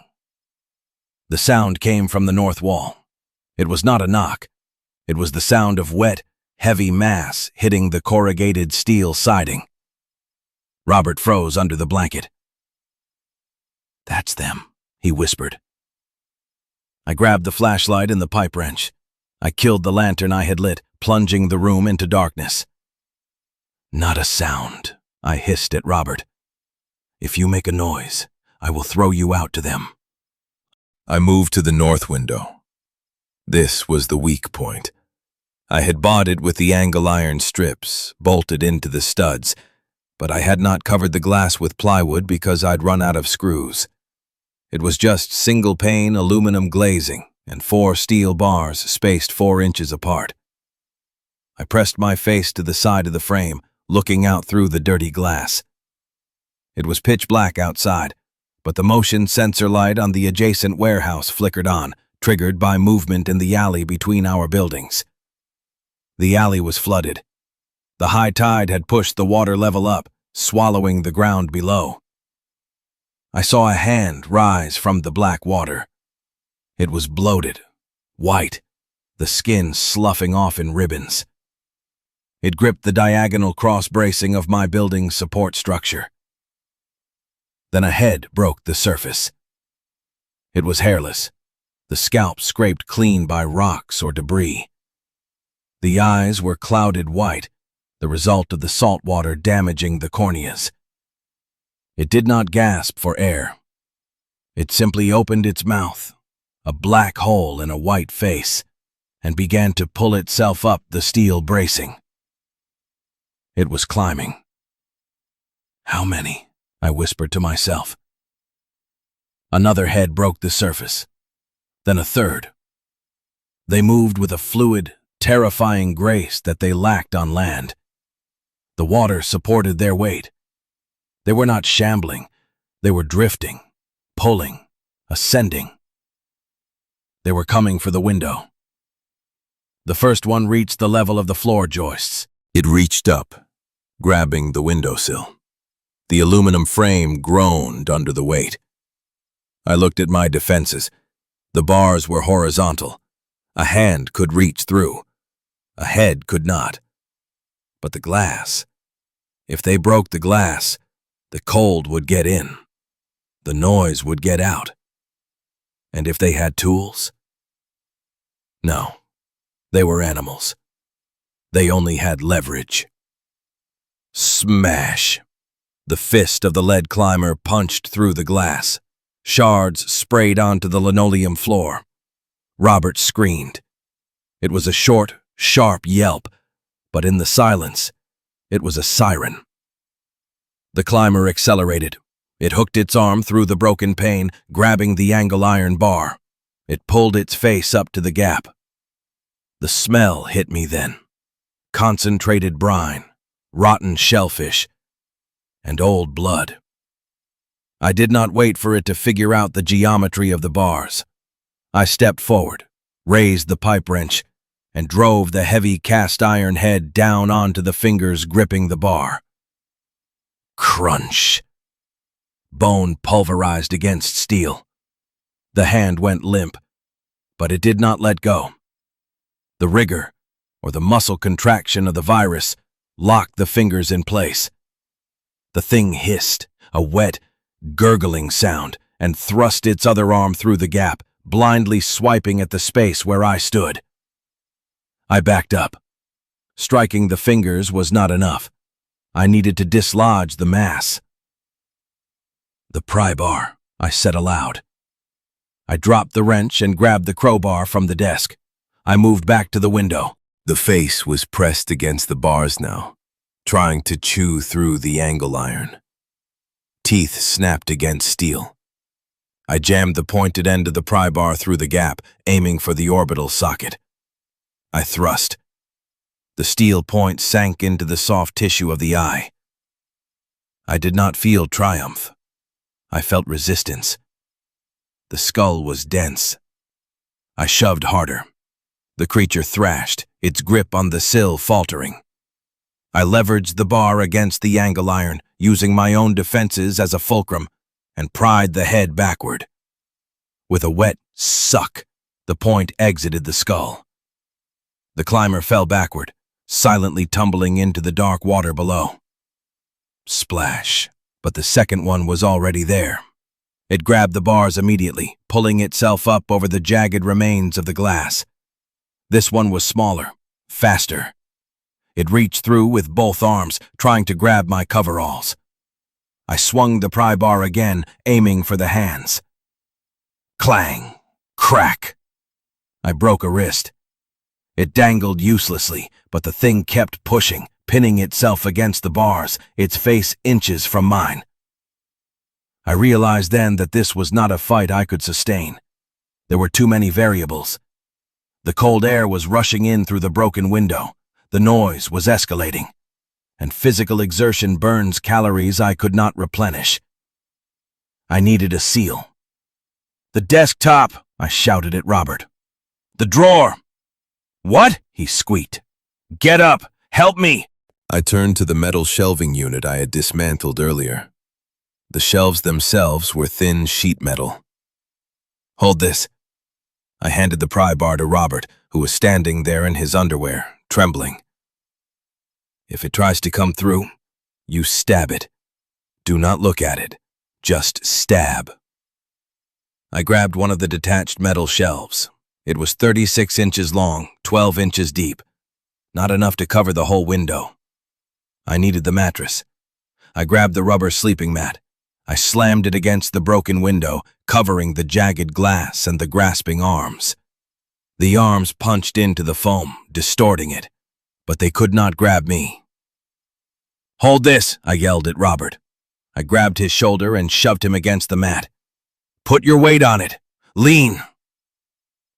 The sound came from the north wall. It was not a knock. It was the sound of wet, heavy mass hitting the corrugated steel siding. Robert froze under the blanket. "That's them," he whispered. I grabbed the flashlight and the pipe wrench. I killed the lantern I had lit, plunging the room into darkness. "Not a sound," I hissed at Robert. "If you make a noise, I will throw you out to them." I moved to the north window. This was the weak point. I had bought it with the angle iron strips bolted into the studs, but I had not covered the glass with plywood because I'd run out of screws. It was just single-pane aluminum glazing and 4 steel bars spaced 4 inches apart. I pressed my face to the side of the frame, looking out through the dirty glass. It was pitch black outside, but the motion sensor light on the adjacent warehouse flickered on, triggered by movement in the alley between our buildings. The alley was flooded. The high tide had pushed the water level up, swallowing the ground below. I saw a hand rise from the black water. It was bloated, white, the skin sloughing off in ribbons. It gripped the diagonal cross-bracing of my building's support structure. Then a head broke the surface. It was hairless, the scalp scraped clean by rocks or debris. The eyes were clouded white, the result of the salt water damaging the corneas. It did not gasp for air. It simply opened its mouth, a black hole in a white face, and began to pull itself up the steel bracing. It was climbing. "How many?" I whispered to myself. Another head broke the surface, then a third. They moved with a fluid, terrifying grace that they lacked on land. The water supported their weight. They were not shambling, they were drifting, pulling, ascending. They were coming for the window. The first one reached the level of the floor joists. It reached up, grabbing the windowsill. The aluminum frame groaned under the weight. I looked at my defenses. The bars were horizontal. A hand could reach through. A head could not. But the glass. If they broke the glass, the cold would get in. The noise would get out. And if they had tools? No, they were animals. They only had leverage. Smash! The fist of the lead climber punched through the glass. Shards sprayed onto the linoleum floor. Robert screamed. It was a short, sharp yelp, but in the silence, it was a siren. The climber accelerated. It hooked its arm through the broken pane, grabbing the angle iron bar. It pulled its face up to the gap. The smell hit me then. Concentrated brine, rotten shellfish, and old blood. I did not wait for it to figure out the geometry of the bars. I stepped forward, raised the pipe wrench, and drove the heavy cast iron head down onto the fingers gripping the bar. Crunch! Bone pulverized against steel. The hand went limp, but it did not let go. The rigor, or the muscle contraction of the virus, locked the fingers in place. The thing hissed, a wet, gurgling sound, and thrust its other arm through the gap, blindly swiping at the space where I stood. I backed up. Striking the fingers was not enough. I needed to dislodge the mass. "The pry bar," I said aloud. I dropped the wrench and grabbed the crowbar from the desk. I moved back to the window. The face was pressed against the bars now, trying to chew through the angle iron. Teeth snapped against steel. I jammed the pointed end of the pry bar through the gap, aiming for the orbital socket. I thrust. The steel point sank into the soft tissue of the eye. I did not feel triumph. I felt resistance. The skull was dense. I shoved harder. The creature thrashed, its grip on the sill faltering. I leveraged the bar against the angle iron, using my own defenses as a fulcrum, and pried the head backward. With a wet suck, the point exited the skull. The climber fell backward, silently tumbling into the dark water below. Splash, but the second one was already there. It grabbed the bars immediately, pulling itself up over the jagged remains of the glass. This one was smaller, faster. It reached through with both arms, trying to grab my coveralls. I swung the pry bar again, aiming for the hands. Clang! Crack! I broke a wrist. It dangled uselessly, but the thing kept pushing, pinning itself against the bars, its face inches from mine. I realized then that this was not a fight I could sustain. There were too many variables. The cold air was rushing in through the broken window. The noise was escalating. And physical exertion burns calories I could not replenish. I needed a seal. "The desktop!" I shouted at Robert. "The drawer!" "What?" he squeaked. "Get up! Help me!" I turned to the metal shelving unit I had dismantled earlier. The shelves themselves were thin sheet metal. "Hold this." I handed the pry bar to Robert, who was standing there in his underwear, trembling. "If it tries to come through, you stab it. Do not look at it. Just stab." I grabbed one of the detached metal shelves. It was 36 inches long, 12 inches deep. Not enough to cover the whole window. I needed the mattress. I grabbed the rubber sleeping mat. I slammed it against the broken window, covering the jagged glass and the grasping arms. The arms punched into the foam, distorting it, but they could not grab me. "Hold this," I yelled at Robert. I grabbed his shoulder and shoved him against the mat. "Put your weight on it. Lean."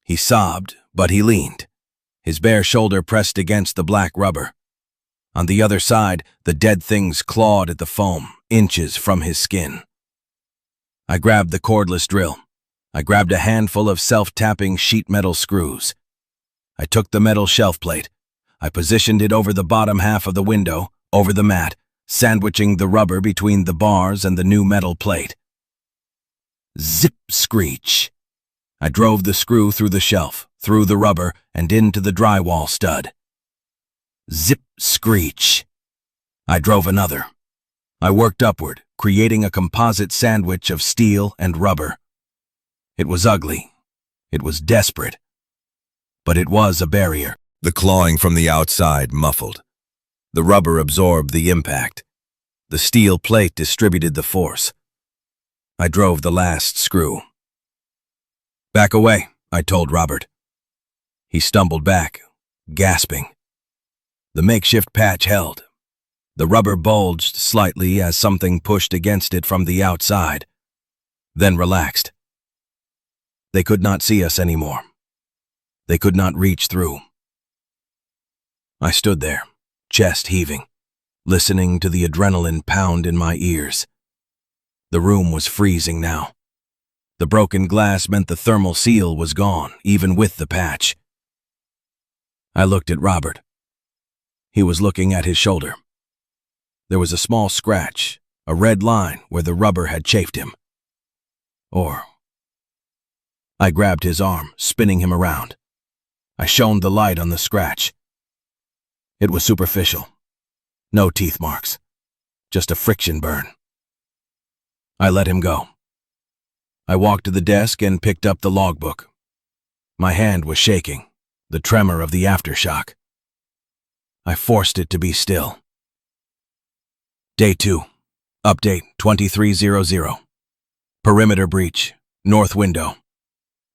He sobbed, but he leaned. His bare shoulder pressed against the black rubber. On the other side, the dead things clawed at the foam, inches from his skin. I grabbed the cordless drill. I grabbed a handful of self-tapping sheet metal screws. I took the metal shelf plate. I positioned it over the bottom half of the window, over the mat, sandwiching the rubber between the bars and the new metal plate. Zip screech. I drove the screw through the shelf, through the rubber, and into the drywall stud. Zip screech. I drove another. I worked upward, creating a composite sandwich of steel and rubber. It was ugly. It was desperate. But it was a barrier. The clawing from the outside muffled. The rubber absorbed the impact. The steel plate distributed the force. I drove the last screw. "Back away," I told Robert. He stumbled back, gasping. The makeshift patch held. The rubber bulged slightly as something pushed against it from the outside, then relaxed. They could not see us anymore. They could not reach through. I stood there, chest heaving, listening to the adrenaline pound in my ears. The room was freezing now. The broken glass meant the thermal seal was gone, even with the patch. I looked at Robert. He was looking at his shoulder. There was a small scratch, a red line where the rubber had chafed him. I grabbed his arm, spinning him around. I shone the light on the scratch. It was superficial. No teeth marks. Just a friction burn. I let him go. I walked to the desk and picked up the logbook. My hand was shaking, the tremor of the aftershock. I forced it to be still. Day 2. Update 2300. Perimeter breach. North window.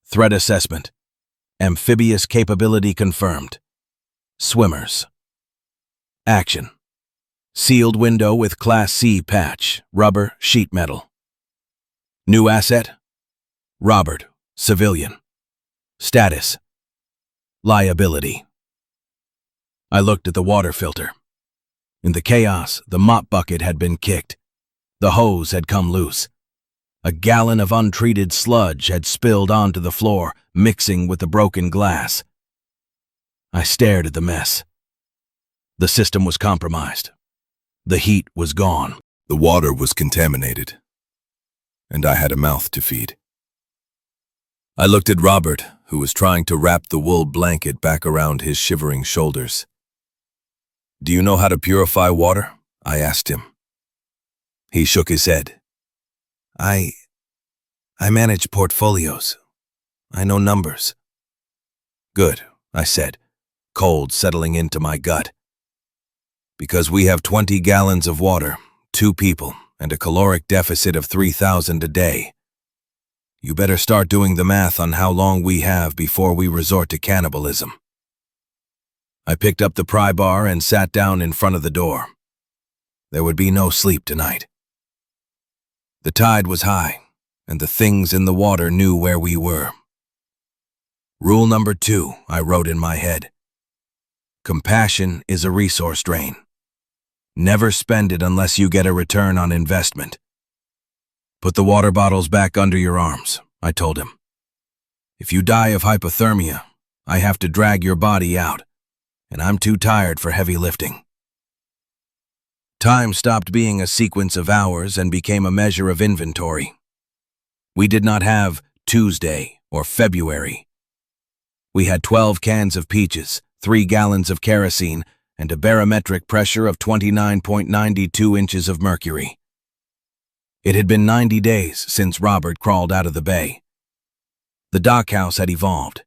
Threat assessment. Amphibious capability confirmed. Swimmers. Action. Sealed window with Class C patch, rubber, sheet metal. New asset. Robert, civilian. Status. Liability. I looked at the water filter. In the chaos, the mop bucket had been kicked. The hose had come loose. A gallon of untreated sludge had spilled onto the floor, mixing with the broken glass. I stared at the mess. The system was compromised. The heat was gone. The water was contaminated. And I had a mouth to feed. I looked at Robert, who was trying to wrap the wool blanket back around his shivering shoulders. "Do you know how to purify water?" I asked him. He shook his head. I manage portfolios. I know numbers." "Good," I said, cold settling into my gut. "Because we have 20 gallons of water, 2 people, and a caloric deficit of 3,000 a day. You better start doing the math on how long we have before we resort to cannibalism." I picked up the pry bar and sat down in front of the door. There would be no sleep tonight. The tide was high, and the things in the water knew where we were. Rule number 2, I wrote in my head. Compassion is a resource drain. Never spend it unless you get a return on investment. Put the water bottles back under your arms, I told him. If you die of hypothermia, I have to drag your body out, and I'm too tired for heavy lifting. Time stopped being a sequence of hours and became a measure of inventory. We did not have Tuesday or February. We had 12 cans of peaches, 3 gallons of kerosene, and a barometric pressure of 29.92 inches of mercury. It had been 90 days since Robert crawled out of the bay. The dockhouse had evolved.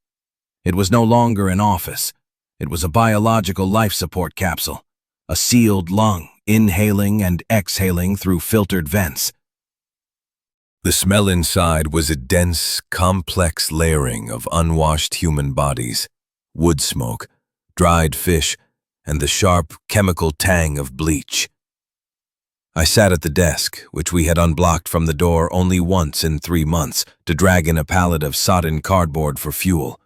It was no longer an office. It was a biological life support capsule, a sealed lung, inhaling and exhaling through filtered vents. The smell inside was a dense, complex layering of unwashed human bodies, wood smoke, dried fish, and the sharp chemical tang of bleach. I sat at the desk, which we had unblocked from the door only once in 3 months to drag in a pallet of sodden cardboard for fuel,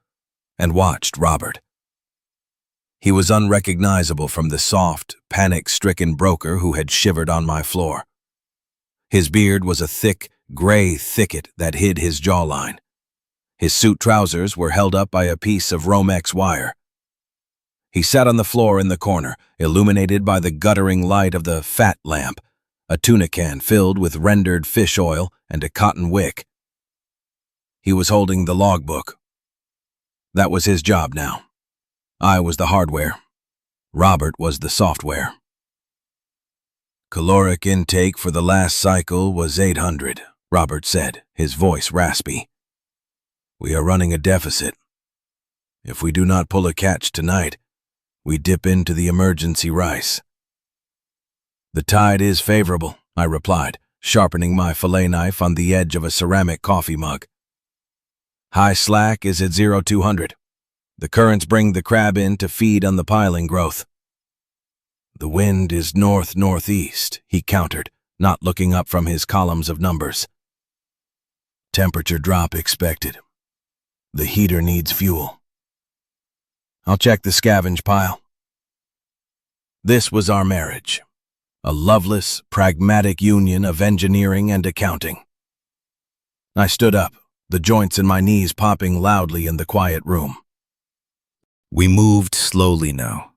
and watched Robert. He was unrecognizable from the soft, panic-stricken broker who had shivered on my floor. His beard was a thick, gray thicket that hid his jawline. His suit trousers were held up by a piece of Romex wire. He sat on the floor in the corner, illuminated by the guttering light of the fat lamp, a tuna can filled with rendered fish oil and a cotton wick. He was holding the logbook. That was his job now. I was the hardware. Robert was the software. Caloric intake for the last cycle was 800, Robert said, his voice raspy. We are running a deficit. If we do not pull a catch tonight, we dip into the emergency rice. The tide is favorable, I replied, sharpening my fillet knife on the edge of a ceramic coffee mug. High slack is at 0200. The currents bring the crab in to feed on the piling growth. The wind is north-northeast, he countered, not looking up from his columns of numbers. Temperature drop expected. The heater needs fuel. I'll check the scavenge pile. This was our marriage. A loveless, pragmatic union of engineering and accounting. I stood up, the joints in my knees popping loudly in the quiet room. We moved slowly now.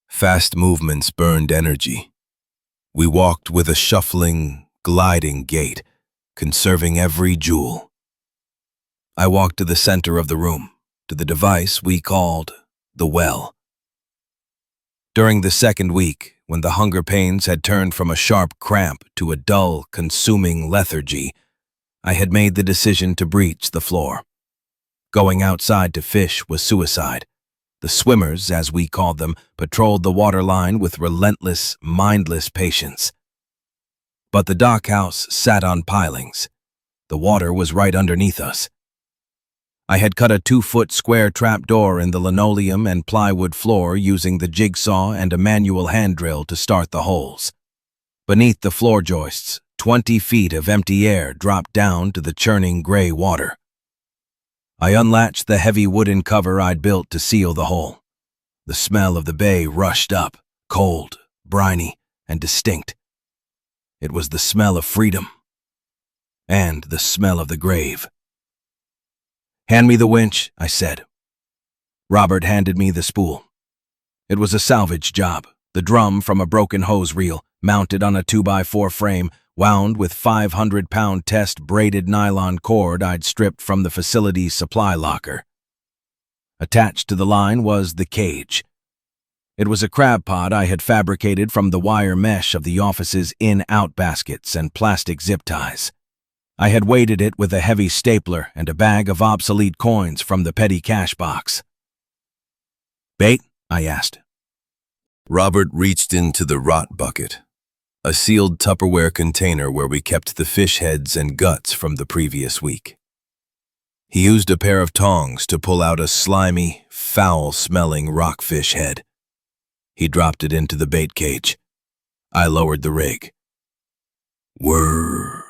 Fast movements burned energy. We walked with a shuffling, gliding gait, conserving every joule. I walked to the center of the room, to the device we called the well. During the second week, when the hunger pains had turned from a sharp cramp to a dull, consuming lethargy, I had made the decision to breach the floor. Going outside to fish was suicide. The swimmers, as we called them, patrolled the waterline with relentless, mindless patience. But the dockhouse sat on pilings. The water was right underneath us. I had cut a 2-foot square trapdoor in the linoleum and plywood floor using the jigsaw and a manual hand drill to start the holes. Beneath the floor joists, 20 feet of empty air dropped down to the churning gray water. I unlatched the heavy wooden cover I'd built to seal the hole. The smell of the bay rushed up, cold, briny, and distinct. It was the smell of freedom. And the smell of the grave. Hand me the winch, I said. Robert handed me the spool. It was a salvage job, the drum from a broken hose reel, mounted on a 2x4 frame, wound with 500-pound test braided nylon cord I'd stripped from the facility's supply locker. Attached to the line was the cage. It was a crab pod I had fabricated from the wire mesh of the office's in-out baskets and plastic zip ties. I had weighted it with a heavy stapler and a bag of obsolete coins from the petty cash box. Bait? I asked. Robert reached into the rot bucket, a sealed Tupperware container where we kept the fish heads and guts from the previous week. He used a pair of tongs to pull out a slimy, foul-smelling rockfish head. He dropped it into the bait cage. I lowered the rig. Whirr!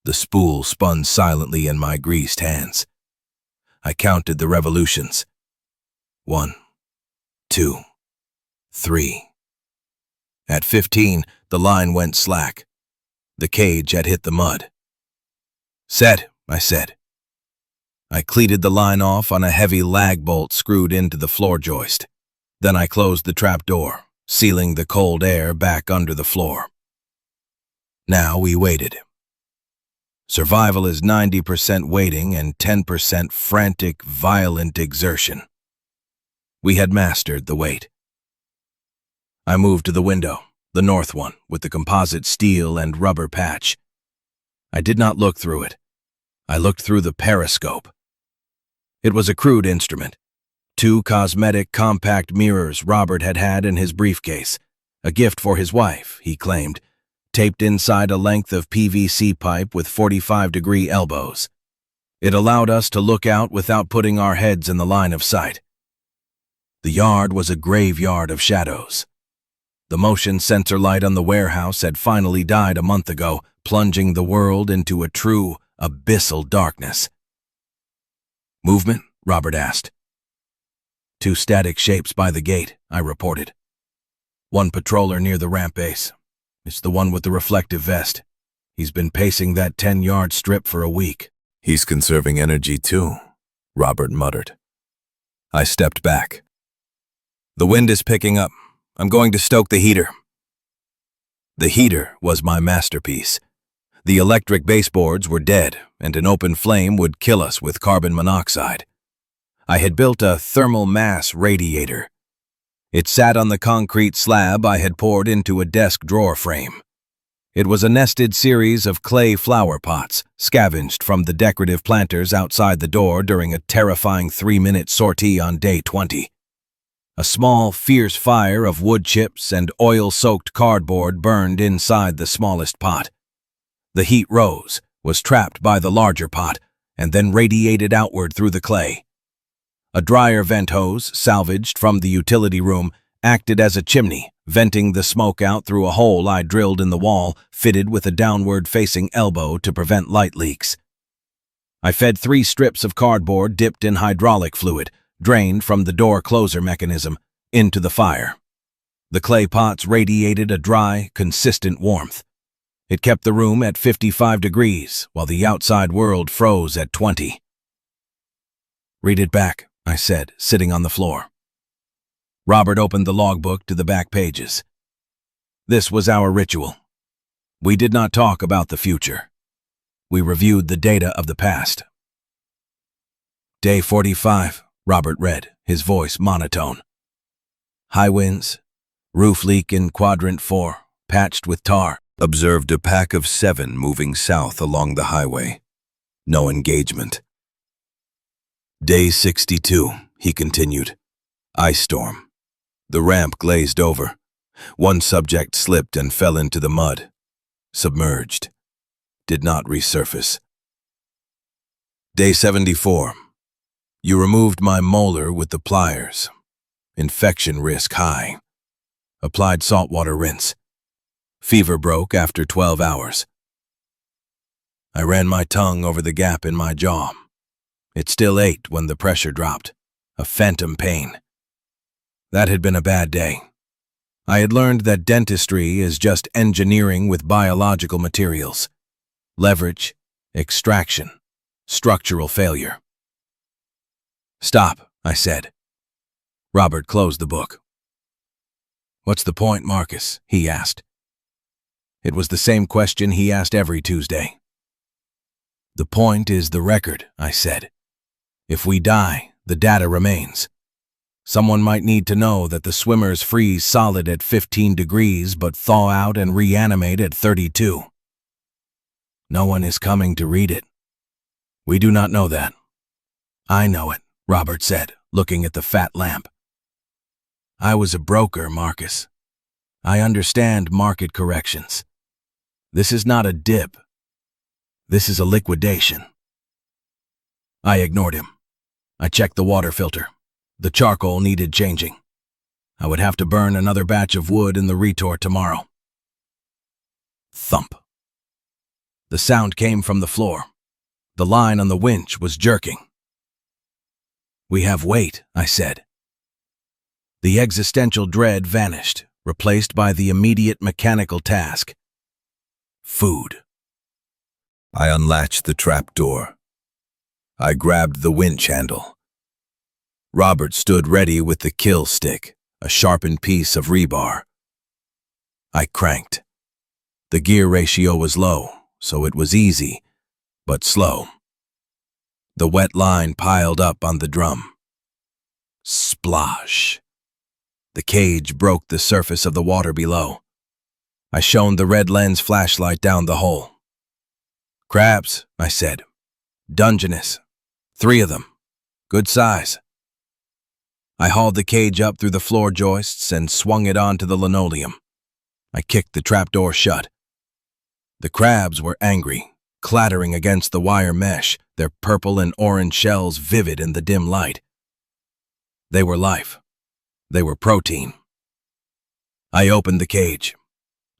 The spool spun silently in my greased hands. I counted the revolutions. 1, 2, 3. At 15, the line went slack. The cage had hit the mud. Set, I said. I cleated the line off on a heavy lag bolt screwed into the floor joist. Then I closed the trap door, sealing the cold air back under the floor. Now we waited. Survival is 90% waiting and 10% frantic, violent exertion. We had mastered the wait. I moved to the window, the north one, with the composite steel and rubber patch. I did not look through it. I looked through the periscope. It was a crude instrument. 2 cosmetic compact mirrors Robert had had in his briefcase, a gift for his wife, he claimed, taped inside a length of PVC pipe with 45-degree elbows. It allowed us to look out without putting our heads in the line of sight. The yard was a graveyard of shadows. The motion sensor light on the warehouse had finally died a month ago, plunging the world into a true, abyssal darkness. Movement? Robert asked. 2 static shapes by the gate, I reported. 1 patroller near the ramp base. It's the one with the reflective vest. He's been pacing that 10-yard strip for a week. He's conserving energy too, Robert muttered. I stepped back. The wind is picking up. I'm going to stoke the heater. The heater was my masterpiece. The electric baseboards were dead, and an open flame would kill us with carbon monoxide. I had built a thermal mass radiator. It sat on the concrete slab I had poured into a desk drawer frame. It was a nested series of clay flower pots, scavenged from the decorative planters outside the door during a terrifying 3-minute sortie on day 20. A small, fierce fire of wood chips and oil-soaked cardboard burned inside the smallest pot. The heat rose, was trapped by the larger pot, and then radiated outward through the clay. A dryer vent hose, salvaged from the utility room, acted as a chimney, venting the smoke out through a hole I drilled in the wall, fitted with a downward-facing elbow to prevent light leaks. I fed 3 strips of cardboard dipped in hydraulic fluid, drained from the door closer mechanism, into the fire. The clay pots radiated a dry, consistent warmth. It kept the room at 55 degrees, while the outside world froze at 20. Read it back, I said, sitting on the floor. Robert opened the logbook to the back pages. This was our ritual. We did not talk about the future. We reviewed the data of the past. Day 45, Robert read, his voice monotone. High winds, roof leak in quadrant 4, patched with tar. Observed a pack of 7 moving south along the highway. No engagement. Day 62, he continued. Ice storm. The ramp glazed over. 1 subject slipped and fell into the mud. Submerged. Did not resurface. Day 74. You removed my molar with the pliers. Infection risk high. Applied saltwater rinse. Fever broke after 12 hours. I ran my tongue over the gap in my jaw. It still ached when the pressure dropped. A phantom pain. That had been a bad day. I had learned that dentistry is just engineering with biological materials. Leverage, extraction, structural failure. Stop, I said. Robert closed the book. What's the point, Marcus? He asked. It was the same question he asked every Tuesday. The point is the record, I said. If we die, the data remains. Someone might need to know that the swimmers freeze solid at 15 degrees but thaw out and reanimate at 32. No one is coming to read it. We do not know that. I know it, Robert said, looking at the fat lamp. I was a broker, Marcus. I understand market corrections. This is not a dip. This is a liquidation. I ignored him. I checked the water filter. The charcoal needed changing. I would have to burn another batch of wood in the retort tomorrow. Thump. The sound came from the floor. The line on the winch was jerking. "We have weight," I said. The existential dread vanished, replaced by the immediate mechanical task. Food. I unlatched the trap door. I grabbed the winch handle. Robert stood ready with the kill stick, a sharpened piece of rebar. I cranked. The gear ratio was low, so it was easy, but slow. The wet line piled up on the drum. Splosh. The cage broke the surface of the water below. I shone the red lens flashlight down the hole. "Crabs," I said. "Dungeness. 3 of them. Good size." I hauled the cage up through the floor joists and swung it onto the linoleum. I kicked the trapdoor shut. The crabs were angry, clattering against the wire mesh, their purple and orange shells vivid in the dim light. They were life. They were protein. I opened the cage.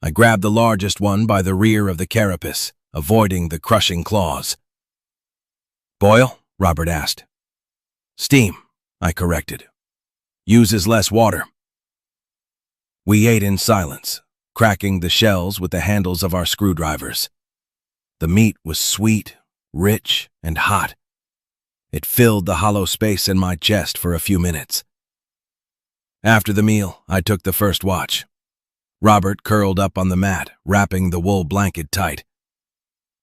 I grabbed the largest one by the rear of the carapace, avoiding the crushing claws. "Boil?" Robert asked. "Steam," I corrected. "Uses less water." We ate in silence, cracking the shells with the handles of our screwdrivers. The meat was sweet, rich, and hot. It filled the hollow space in my chest for a few minutes. After the meal, I took the first watch. Robert curled up on the mat, wrapping the wool blanket tight.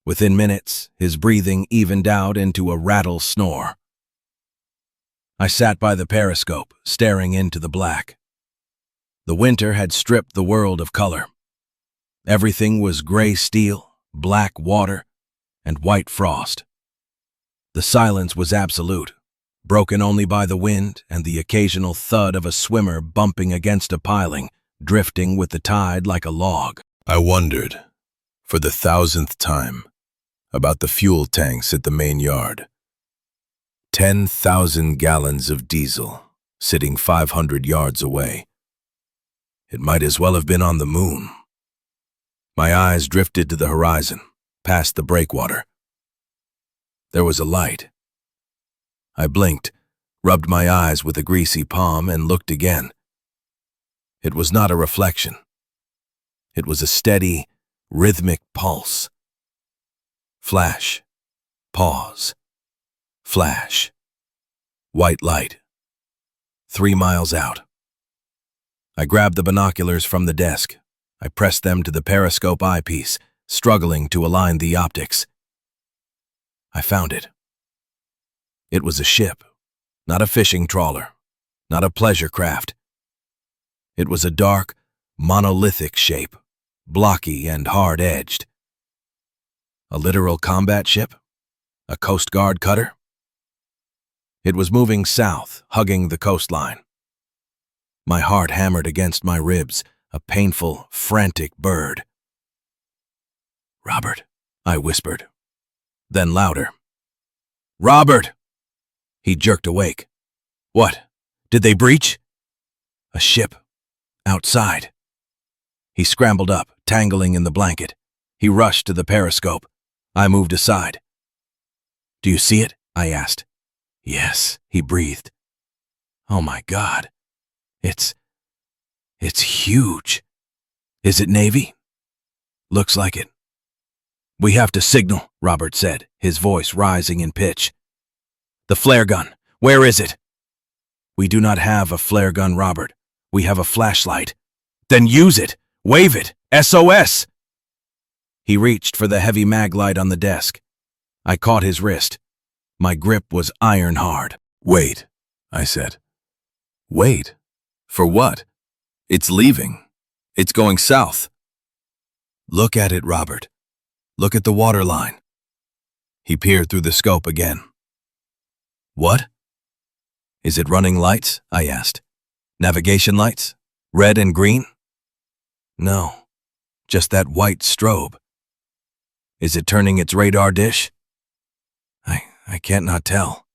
Within minutes, his breathing evened out into a rattle snore. I sat by the periscope, staring into the black. The winter had stripped the world of color. Everything was gray steel, black water, and white frost. The silence was absolute, broken only by the wind and the occasional thud of a swimmer bumping against a piling, drifting with the tide like a log. I wondered, for the 1,000th time, about the fuel tanks at the main yard. 10,000 gallons of diesel, sitting 500 yards away. It might as well have been on the moon. My eyes drifted to the horizon, past the breakwater. There was a light. I blinked, rubbed my eyes with a greasy palm, and looked again. It was not a reflection. It was a steady, rhythmic pulse. Flash. Pause. Flash. White light. 3 miles out. I grabbed the binoculars from the desk. I pressed them to the periscope eyepiece, struggling to align the optics. I found it. It was a ship, not a fishing trawler, not a pleasure craft. It was a dark, monolithic shape, blocky and hard-edged. A literal combat ship? A Coast Guard cutter? It was moving south, hugging the coastline. My heart hammered against my ribs, a painful, frantic bird. "Robert," I whispered. Then louder. "Robert!" He jerked awake. "What? Did they breach?" "A ship. Outside." He scrambled up, tangling in the blanket. He rushed to the periscope. I moved aside. "Do you see it?" I asked. "Yes," he breathed. "Oh my God. It's huge. Is it Navy?" "Looks like it." "We have to signal," Robert said, his voice rising in pitch. "The flare gun. Where is it?" "We do not have a flare gun, Robert. We have a flashlight." "Then use it. Wave it. SOS!" He reached for the heavy mag light on the desk. I caught his wrist. My grip was iron hard. "Wait," I said. "Wait? For what? It's leaving. It's going south." "Look at it, Robert. Look at the water line." He peered through the scope again. "What? Is it running lights?" I asked. "Navigation lights? Red and green?" "No, just that white strobe." "Is it turning its radar dish?" I can't not tell.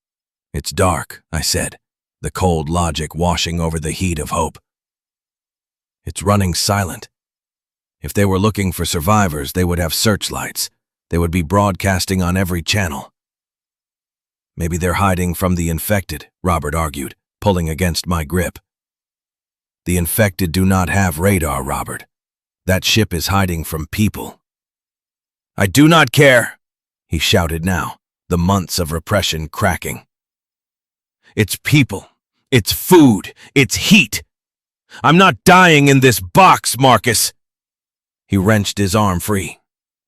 It's dark, I said, the cold logic washing over the heat of hope. It's running silent. If they were looking for survivors, they would have searchlights. They would be broadcasting on every channel. Maybe they're hiding from the infected, Robert argued, pulling against my grip. The infected do not have radar, Robert. That ship is hiding from people. I do not care, he shouted now, the months of repression cracking. It's people. It's food. It's heat. I'm not dying in this box, Marcus. He wrenched his arm free.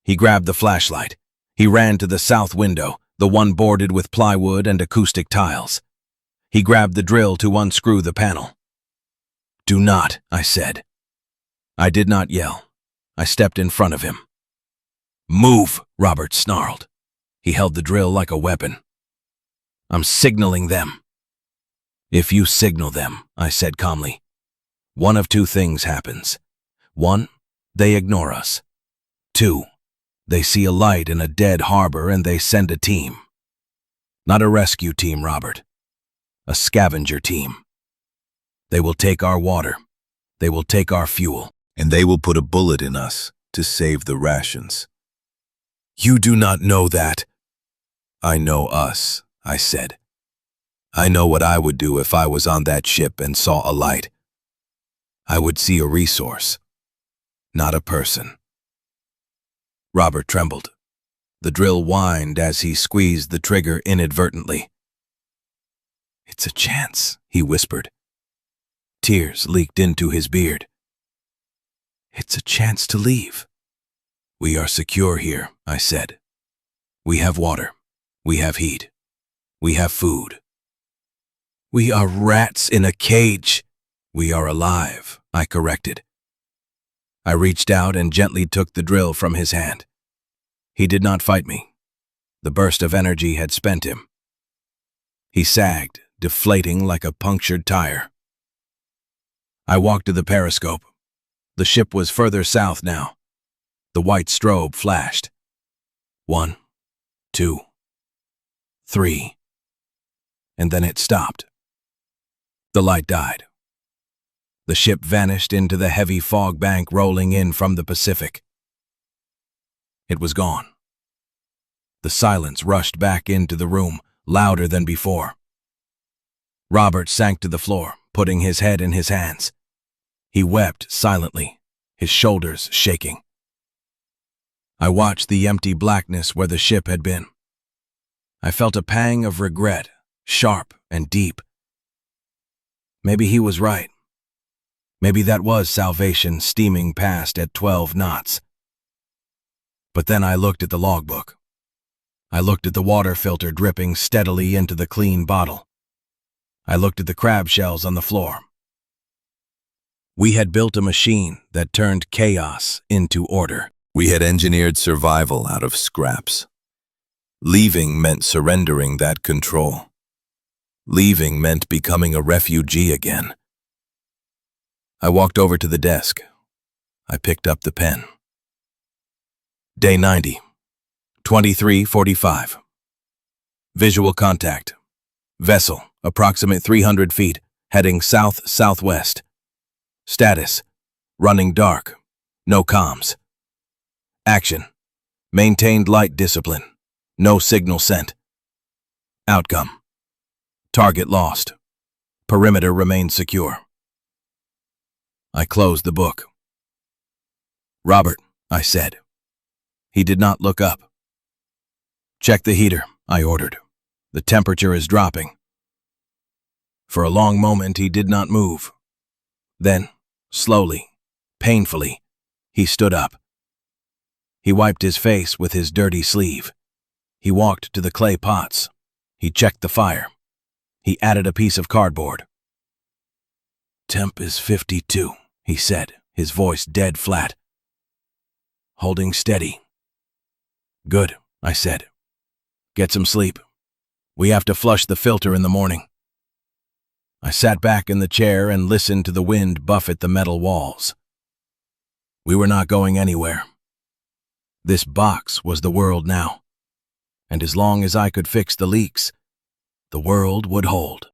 He grabbed the flashlight. He ran to the south window, the one boarded with plywood and acoustic tiles. He grabbed the drill to unscrew the panel. Do not, I said. I did not yell. I stepped in front of him. Move, Robert snarled. He held the drill like a weapon. I'm signaling them. If you signal them, I said calmly, one of two things happens. 1, they ignore us. 2, they see a light in a dead harbor and they send a team. Not a rescue team, Robert. A scavenger team. They will take our water. They will take our fuel. And they will put a bullet in us to save the rations. You do not know that. I know us, I said. I know what I would do if I was on that ship and saw a light. I would see a resource, not a person. Robert trembled. The drill whined as he squeezed the trigger inadvertently. It's a chance, he whispered. Tears leaked into his beard. It's a chance to leave. We are secure here, I said. We have water. We have heat. We have food. We are rats in a cage. We are alive, I corrected. I reached out and gently took the drill from his hand. He did not fight me. The burst of energy had spent him. He sagged, deflating like a punctured tire. I walked to the periscope. The ship was further south now. The white strobe flashed. 1, 2, 3. And then it stopped. The light died. The ship vanished into the heavy fog bank rolling in from the Pacific. It was gone. The silence rushed back into the room, louder than before. Robert sank to the floor, putting his head in his hands. He wept silently, his shoulders shaking. I watched the empty blackness where the ship had been. I felt a pang of regret, sharp and deep. Maybe he was right. Maybe that was salvation steaming past at 12 knots. But then I looked at the logbook. I looked at the water filter dripping steadily into the clean bottle. I looked at the crab shells on the floor. We had built a machine that turned chaos into order. We had engineered survival out of scraps. Leaving meant surrendering that control. Leaving meant becoming a refugee again. I walked over to the desk. I picked up the pen. Day 90, 23:45. Visual contact. Vessel, approximate 300 feet, heading south-southwest. Status, running dark, no comms. Action, maintained light discipline, no signal sent. Outcome, target lost. Perimeter remains secure. I closed the book. Robert, I said. He did not look up. Check the heater, I ordered. The temperature is dropping. For a long moment, he did not move. Then, slowly, painfully, he stood up. He wiped his face with his dirty sleeve. He walked to the clay pots. He checked the fire. He added a piece of cardboard. Temp is 52, he said, his voice dead flat. Holding steady. Good, I said. Get some sleep. We have to flush the filter in the morning. I sat back in the chair and listened to the wind buffet the metal walls. We were not going anywhere. This box was the world now. and as long as I could fix the leaks, the world would hold.